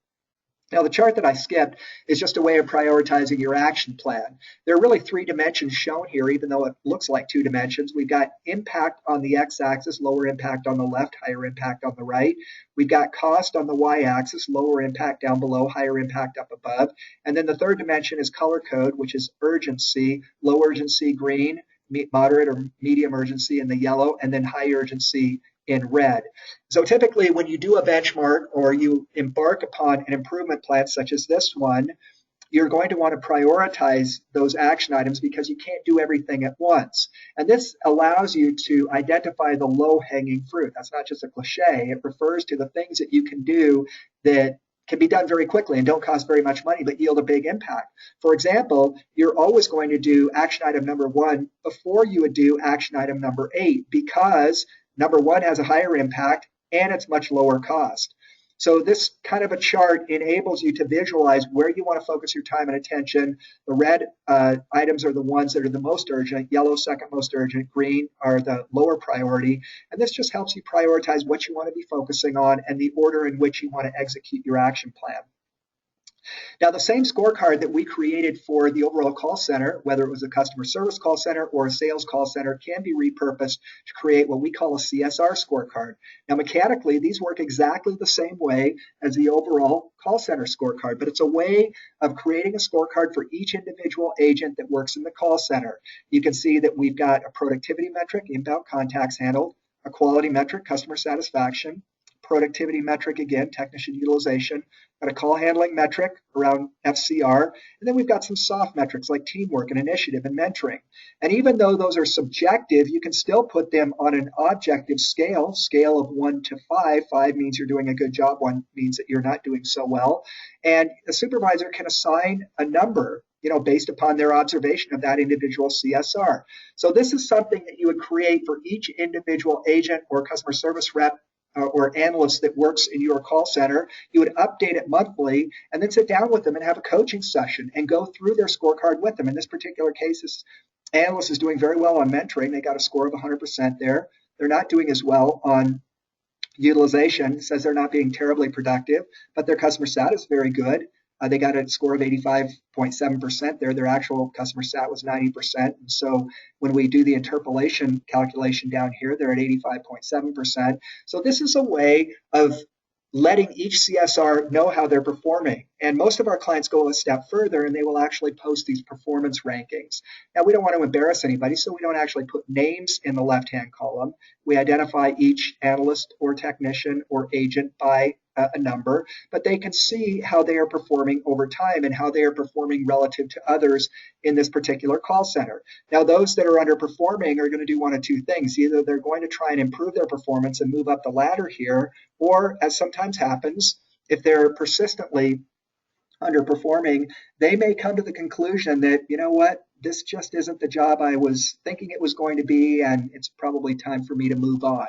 Now, the chart that I skipped is just a way of prioritizing your action plan. There are really 3 dimensions shown here, even though it looks like 2 dimensions. We've got impact on the x-axis, lower impact on the left, higher impact on the right. We've got cost on the y-axis, lower impact down below, higher impact up above. And then the 3rd dimension is color code, which is urgency, low urgency green, moderate or medium urgency in the yellow, and then high urgency in red. So typically when you do a benchmark or you embark upon an improvement plan such as this one, you're going to want to prioritize those action items because you can't do everything at once. And this allows you to identify the low-hanging fruit. That's not just a cliche. It refers to the things that you can do that can be done very quickly and don't cost very much money but yield a big impact. For example, you're always going to do action item number 1 before you would do action item number 8 because number 1 has a higher impact and it's much lower cost. So this kind of a chart enables you to visualize where you want to focus your time and attention. The red items are the ones that are the most urgent, yellow second most urgent, green are the lower priority. And this just helps you prioritize what you want to be focusing on and the order in which you want to execute your action plan. Now, the same scorecard that we created for the overall call center, whether it was a customer service call center or a sales call center, can be repurposed to create what we call a CSR scorecard. Now, mechanically, these work exactly the same way as the overall call center scorecard, but it's a way of creating a scorecard for each individual agent that works in the call center. You can see that we've got a productivity metric, inbound contacts handled, a quality metric, customer satisfaction, productivity metric, again, technician utilization, got a call handling metric around FCR, and then we've got some soft metrics like teamwork and initiative and mentoring. And even though those are subjective, you can still put them on an objective scale of 1 to 5. 5 means you're doing a good job, 1 means that you're not doing so well. And the supervisor can assign a number based upon their observation of that individual CSR. So this is something that you would create for each individual agent or customer service rep or analyst that works in your call center. You would update it monthly and then sit down with them and have a coaching session and go through their scorecard with them. In this particular case, this analyst is doing very well on mentoring. They got a score of 100% there. They're not doing as well on utilization, says they're not being terribly productive, but their customer sat is very good. They got a score of 85.7% there. Their actual customer sat was 90%. And so when we do the interpolation calculation down here, they're at 85.7%. So this is a way of letting each CSR know how they're performing. And most of our clients go a step further and they will actually post these performance rankings. Now, we don't want to embarrass anybody, so we don't actually put names in the left-hand column. We identify each analyst or technician or agent by a number, but they can see how they are performing over time and how they are performing relative to others in this particular call center. Now, those that are underperforming are going to do one of 2 things. Either they're going to try and improve their performance and move up the ladder here, or as sometimes happens, if they're persistently underperforming, they may come to the conclusion that, you know what, this just isn't the job I was thinking it was going to be, and it's probably time for me to move on.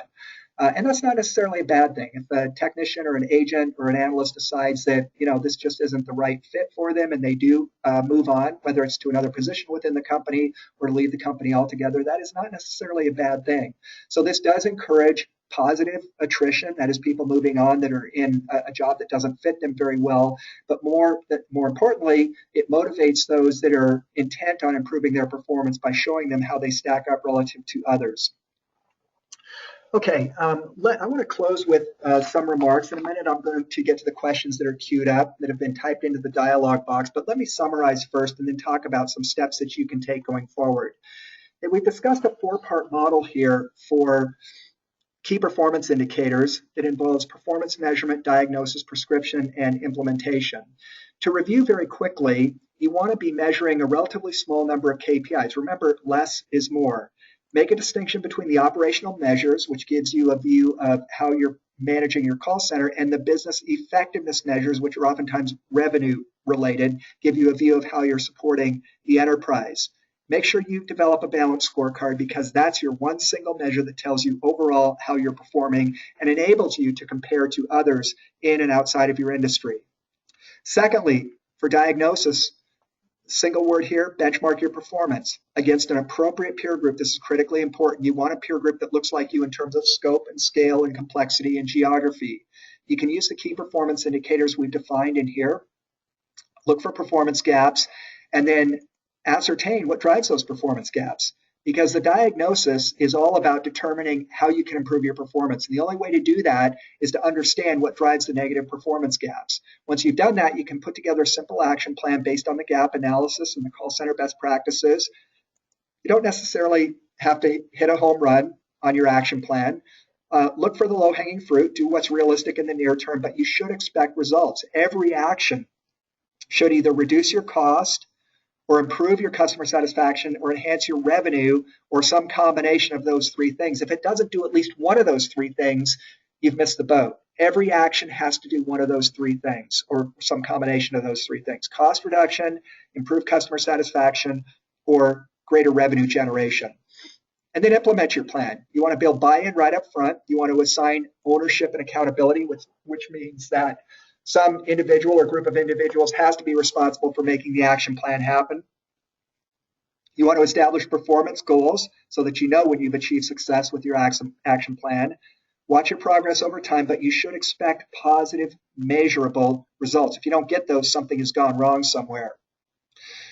And that's not necessarily a bad thing. If a technician or an agent or an analyst decides that, this just isn't the right fit for them and they do move on, whether it's to another position within the company or to leave the company altogether, that is not necessarily a bad thing. So this does encourage positive attrition, that is people moving on that are in a job that doesn't fit them very well, but more importantly, it motivates those that are intent on improving their performance by showing them how they stack up relative to others. Okay, I want to close with some remarks. In a minute, I'm going to get to the questions that are queued up that have been typed into the dialog box, but let me summarize first and then talk about some steps that you can take going forward. And we've discussed a 4-part model here for key performance indicators that involves performance measurement, diagnosis, prescription, and implementation. To review very quickly, you want to be measuring a relatively small number of KPIs. Remember, less is more. Make a distinction between the operational measures, which gives you a view of how you're managing your call center, and the business effectiveness measures, which are oftentimes revenue related, give you a view of how you're supporting the enterprise. Make sure you develop a balanced scorecard because that's your one single measure that tells you overall how you're performing and enables you to compare to others in and outside of your industry. Secondly, for diagnosis, single word here, benchmark your performance against an appropriate peer group. This is critically important. You want a peer group that looks like you in terms of scope and scale and complexity and geography. You can use the key performance indicators we've defined in here. look for performance gaps, and then ascertain what drives those performance gaps. Because the diagnosis is all about determining how you can improve your performance. And the only way to do that is to understand what drives the negative performance gaps. Once you've done that, you can put together a simple action plan based on the gap analysis and the call center best practices. You don't necessarily have to hit a home run on your action plan. Look for the low-hanging fruit, do what's realistic in the near term, but you should expect results. Every action should either reduce your cost or improve your customer satisfaction or enhance your revenue or some combination of those three things. If it doesn't do at least one of those three things, you've missed the boat. Every action has to do one of those three things or some combination of those three things: cost reduction, improve customer satisfaction, or greater revenue generation. And then implement your plan. You want to build buy-in right up front. You want to assign ownership and accountability, which means that some individual or group of individuals has to be responsible for making the action plan happen. You want to establish performance goals so that you know when you've achieved success with your action plan. Watch your progress over time, but you should expect positive, measurable results. If you don't get those, something has gone wrong somewhere.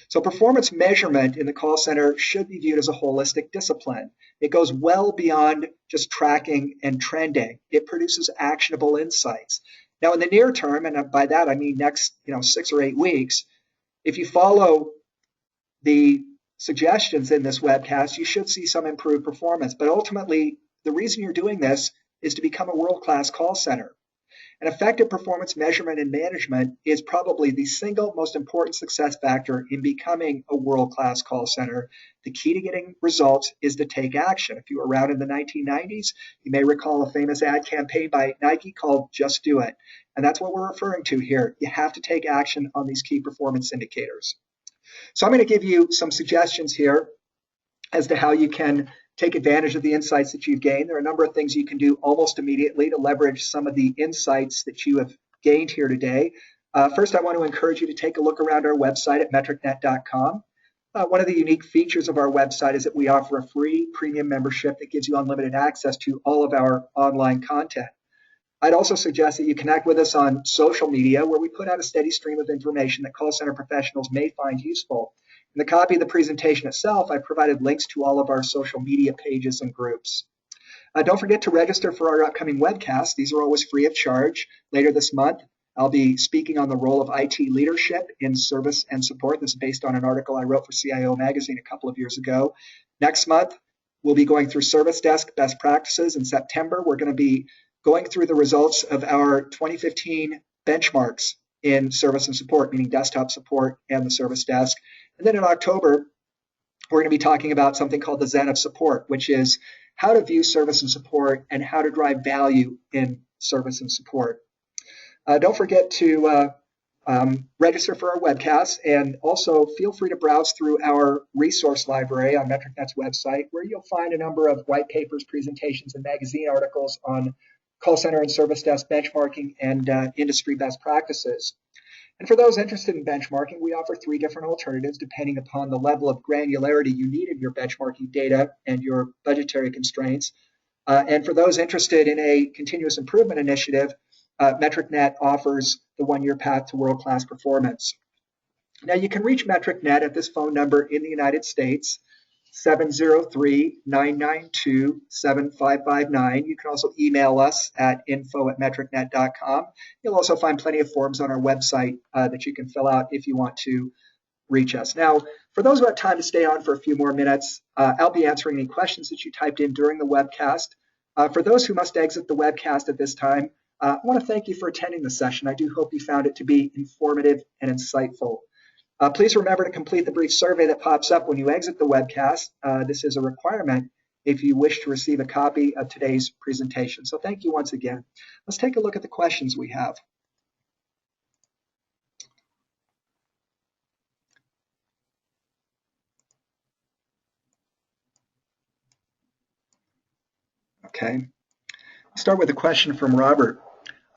So performance measurement in the call center should be viewed as a holistic discipline. It goes well beyond just tracking and trending. It produces actionable insights. Now, in the near term, and by that I mean next 6 or 8 weeks, if you follow the suggestions in this webcast, you should see some improved performance. But ultimately, the reason you're doing this is to become a world-class call center. And effective performance measurement and management is probably the single most important success factor in becoming a world-class call center. The key to getting results is to take action. If you were around in the 1990s, you may recall a famous ad campaign by Nike called Just Do It. And that's what we're referring to here. You have to take action on these key performance indicators. So I'm going to give you some suggestions here as to how you can take advantage of the insights that you've gained. There are a number of things you can do almost immediately to leverage some of the insights that you have gained here today. First, I want to encourage you to take a look around our website at MetricNet.com. One of the unique features of our website is that we offer a free premium membership that gives you unlimited access to all of our online content. I'd also suggest that you connect with us on social media, where we put out a steady stream of information that call center professionals may find useful. In the copy of the presentation itself, I've provided links to all of our social media pages and groups. Don't forget to register for our upcoming webcasts. These are always free of charge. Later this month, I'll be speaking on the role of IT leadership in service and support. This is based on an article I wrote for CIO Magazine a couple of years ago. Next month, we'll be going through service desk best practices. In September, we're going to be going through the results of our 2015 benchmarks in service and support, meaning desktop support and the service desk. And then in October, we're going to be talking about something called the Zen of support, which is how to view service and support and how to drive value in service and support. Don't forget to register for our webcasts, and also feel free to browse through our resource library on MetricNet's website, where you'll find a number of white papers, presentations, and magazine articles on call center and service desk benchmarking and industry best practices. And for those interested in benchmarking, we offer 3 different alternatives depending upon the level of granularity you need in your benchmarking data and your budgetary constraints. And for those interested in a continuous improvement initiative, MetricNet offers the 1-year path to world-class performance. Now, you can reach MetricNet at this phone number in the United States, 703-992-7559. You can also email us at info@metricnet.com. You'll also find plenty of forms on our website that you can fill out if you want to reach us. Now, for those who have time to stay on for a few more minutes, I'll be answering any questions that you typed in during the webcast. For those who must exit the webcast at this time, I want to thank you for attending the session. I do hope you found it to be informative and insightful. Please remember to complete the brief survey that pops up when you exit the webcast. This is a requirement if you wish to receive a copy of today's presentation. So thank you once again. Let's take a look at the questions we have. Okay. I'll start with a question from Robert.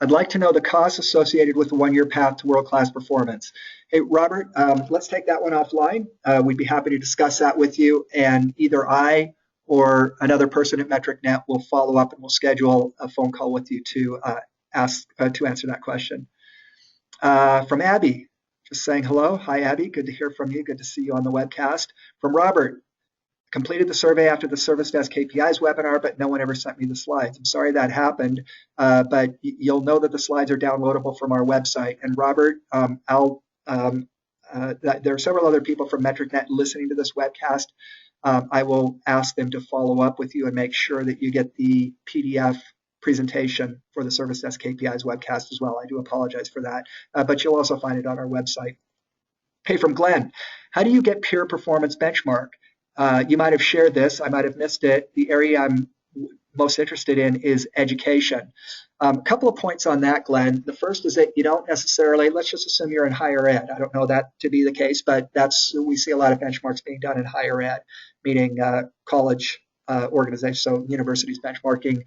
I'd like to know the costs associated with the 1-year path to world-class performance. Hey, Robert, let's take that one offline. We'd be happy to discuss that with you, and either I or another person at MetricNet will follow up and we'll schedule a phone call with you to answer that question. From Abby, Just saying hello. Hi, Abby. Good to hear from you. Good to see you on the webcast. From Robert. Completed the survey after the Service Desk KPIs webinar, but no one ever sent me the slides. I'm sorry that happened, but you'll know that the slides are downloadable from our website. And Robert, there are several other people from MetricNet listening to this webcast. I will ask them to follow up with you and make sure that you get the PDF presentation for the Service Desk KPIs webcast as well. I do apologize for that, but you'll also find it on our website. Hey, from Glenn, how do you get peer performance benchmark? You might have shared this. I might have missed it. The area I'm most interested in is education. A couple of points on that, Glenn. The first is that you don't necessarily, let's just assume you're in higher ed. I don't know that to be the case, but we see a lot of benchmarks being done in higher ed, meaning college organizations, so universities benchmarking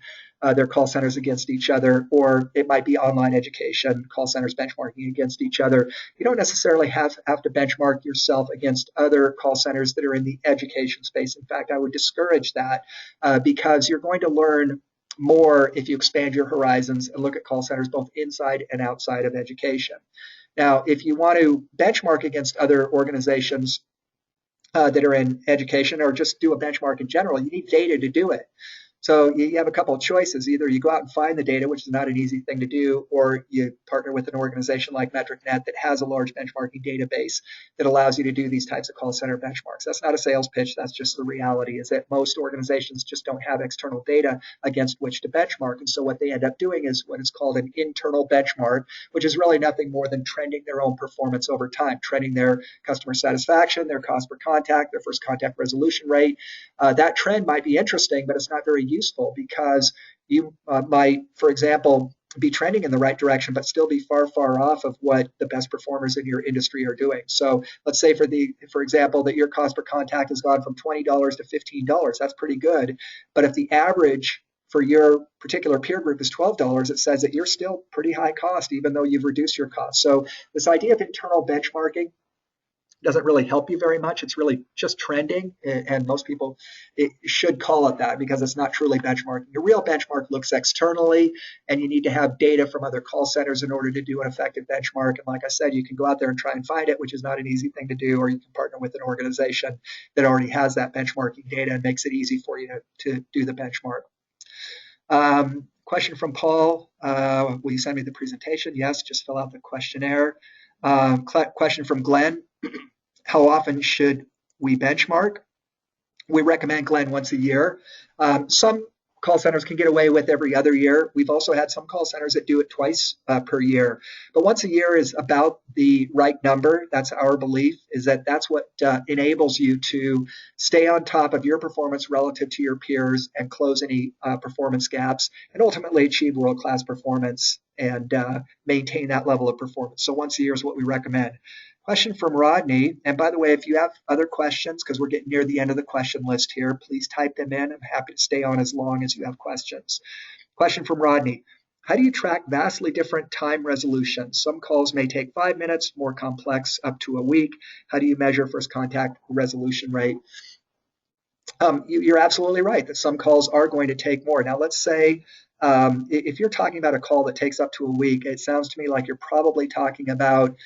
their call centers against each other, or it might be online education, call centers benchmarking against each other. You don't necessarily have to benchmark yourself against other call centers that are in the education space. In fact, I would discourage that because you're going to learn more if you expand your horizons and look at call centers both inside and outside of education. Now, if you want to benchmark against other organizations that are in education, or just do a benchmark in general, you need data to do it. So you have a couple of choices. Either you go out and find the data, which is not an easy thing to do, or you partner with an organization like MetricNet that has a large benchmarking database that allows you to do these types of call center benchmarks. That's not a sales pitch. That's just the reality, is that most organizations just don't have external data against which to benchmark. And so what they end up doing is what is called an internal benchmark, which is really nothing more than trending their own performance over time, trending their customer satisfaction, their cost per contact, their first contact resolution rate. That trend might be interesting, but it's not very useful, because you might, for example, be trending in the right direction, but still be far, far off of what the best performers in your industry are doing. So let's say, for example, that your cost per contact has gone from $20 to $15. That's pretty good. But if the average for your particular peer group is $12, it says that you're still pretty high cost, even though you've reduced your cost. So this idea of internal benchmarking doesn't really help you very much. It's really just trending, and most people should call it that, because it's not truly benchmarking. Your real benchmark looks externally, and you need to have data from other call centers in order to do an effective benchmark. And like I said, you can go out there and try and find it, which is not an easy thing to do, or you can partner with an organization that already has that benchmarking data and makes it easy for you to do the benchmark. Question from Paul, will you send me the presentation? Yes, just fill out the questionnaire. Question from Glenn, how often should we benchmark? We recommend, Glenn, once a year. Some call centers can get away with every other year. We've also had some call centers that do it twice per year. But once a year is about the right number. That's our belief, is that that's what enables you to stay on top of your performance relative to your peers and close any performance gaps, and ultimately achieve world-class performance and maintain that level of performance. So once a year is what we recommend. Question from Rodney, and by the way, if you have other questions, because we're getting near the end of the question list here, please type them in. I'm happy to stay on as long as you have questions. Question from Rodney, how do you track vastly different time resolutions? Some calls may take 5 minutes, more complex up to a week. How do you measure first contact resolution rate? You're absolutely right that some calls are going to take more. Now, let's say if you're talking about a call that takes up to a week, it sounds to me like you're probably talking about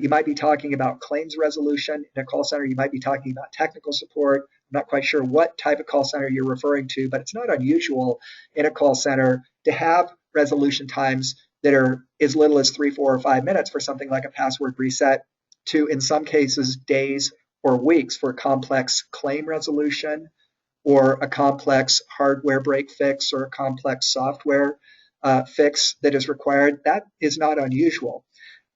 you might be talking about claims resolution in a call center. You might be talking about technical support. I'm not quite sure what type of call center you're referring to, but it's not unusual in a call center to have resolution times that are as little as 3, 4, or 5 minutes for something like a password reset, to, in some cases, days or weeks for complex claim resolution, or a complex hardware break fix, or a complex software fix that is required. That is not unusual.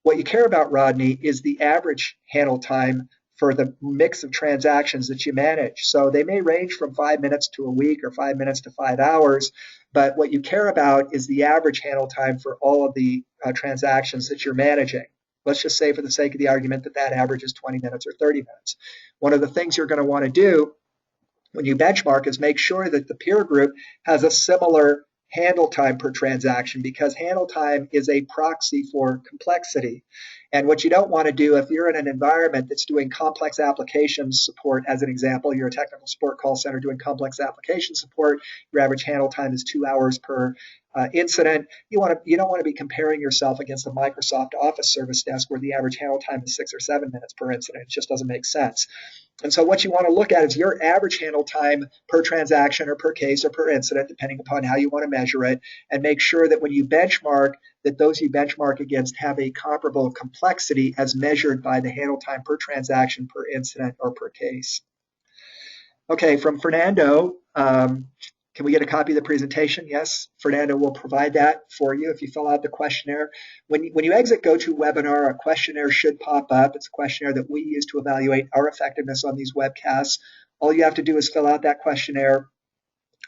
What you care about, Rodney, is the average handle time for the mix of transactions that you manage. So they may range from 5 minutes to a week, or 5 minutes to 5 hours, but what you care about is the average handle time for all of the transactions that you're managing. Let's just say, for the sake of the argument, that that average is 20 minutes or 30 minutes. One of the things you're going to want to do when you benchmark is make sure that the peer group has a similar handle time per transaction, because handle time is a proxy for complexity. And what you don't want to do if you're in an environment that's doing complex application support, as an example, you're a technical support call center doing complex application support, your average handle time is 2 hours per incident. You don't want to be comparing yourself against the Microsoft Office service desk where the average handle time is 6 or 7 minutes per incident. It just doesn't make sense. And so what you want to look at is your average handle time per transaction or per case or per incident, depending upon how you want to measure it, and make sure that when you benchmark, that those you benchmark against have a comparable complexity as measured by the handle time per transaction, per incident, or per case. Okay, from Fernando, can we get a copy of the presentation? Yes, Fernando will provide that for you if you fill out the questionnaire. When you exit GoToWebinar, a questionnaire should pop up. It's a questionnaire that we use to evaluate our effectiveness on these webcasts. All you have to do is fill out that questionnaire,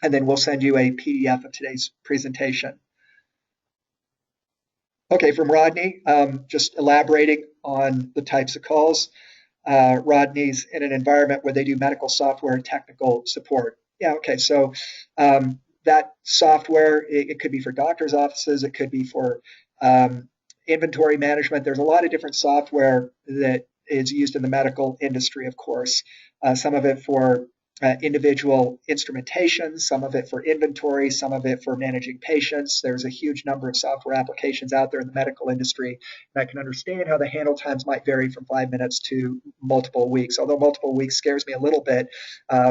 and then we'll send you a PDF of today's presentation. Okay, from Rodney, just elaborating on the types of calls. Rodney's in an environment where they do medical software and technical support. Yeah, okay, so that software, it could be for doctors' offices, it could be for inventory management. There's a lot of different software that is used in the medical industry, of course. Some of it for individual instrumentation, some of it for inventory, some of it for managing patients. There's a huge number of software applications out there in the medical industry. And I can understand how the handle times might vary from 5 minutes to multiple weeks, although multiple weeks scares me a little bit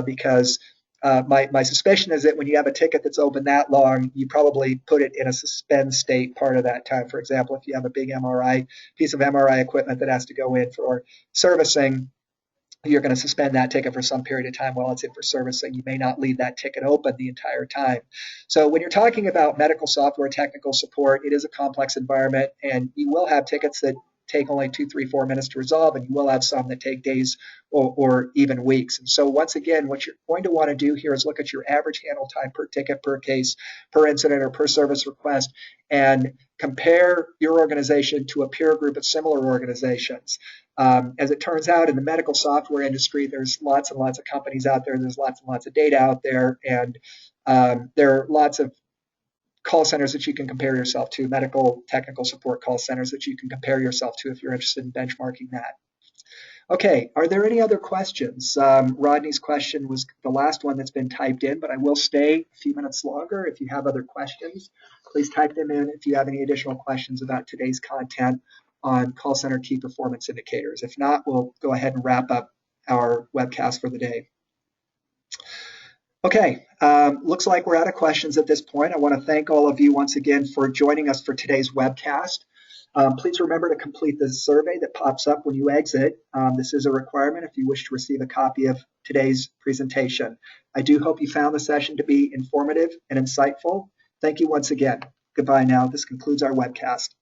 because my suspicion is that when you have a ticket that's open that long, you probably put it in a suspend state part of that time. For example, if you have a big piece of MRI equipment that has to go in for servicing, you're going to suspend that ticket for some period of time while it's in for servicing. You may not leave that ticket open the entire time. So when you're talking about medical software technical support, it is a complex environment, and you will have tickets that take only 2, 3, 4 minutes to resolve, and you will have some that take days or even weeks. And so once again, what you're going to want to do here is look at your average handle time per ticket, per case, per incident, or per service request, and compare your organization to a peer group of similar organizations. As it turns out, in the medical software industry, there's lots and lots of companies out there. There's lots and lots of data out there, and there are lots of call centers that you can compare yourself to, medical technical support call centers that you can compare yourself to if you're interested in benchmarking that. Okay, are there any other questions? Rodney's question was the last one that's been typed in, but I will stay a few minutes longer. If you have other questions, please type them in if you have any additional questions about today's content on call center key performance indicators. If not, we'll go ahead and wrap up our webcast for the day. Okay, looks like we're out of questions at this point. I want to thank all of you once again for joining us for today's webcast. Please remember to complete the survey that pops up when you exit. This is a requirement if you wish to receive a copy of today's presentation. I do hope you found the session to be informative and insightful. Thank you once again. Goodbye now. This concludes our webcast.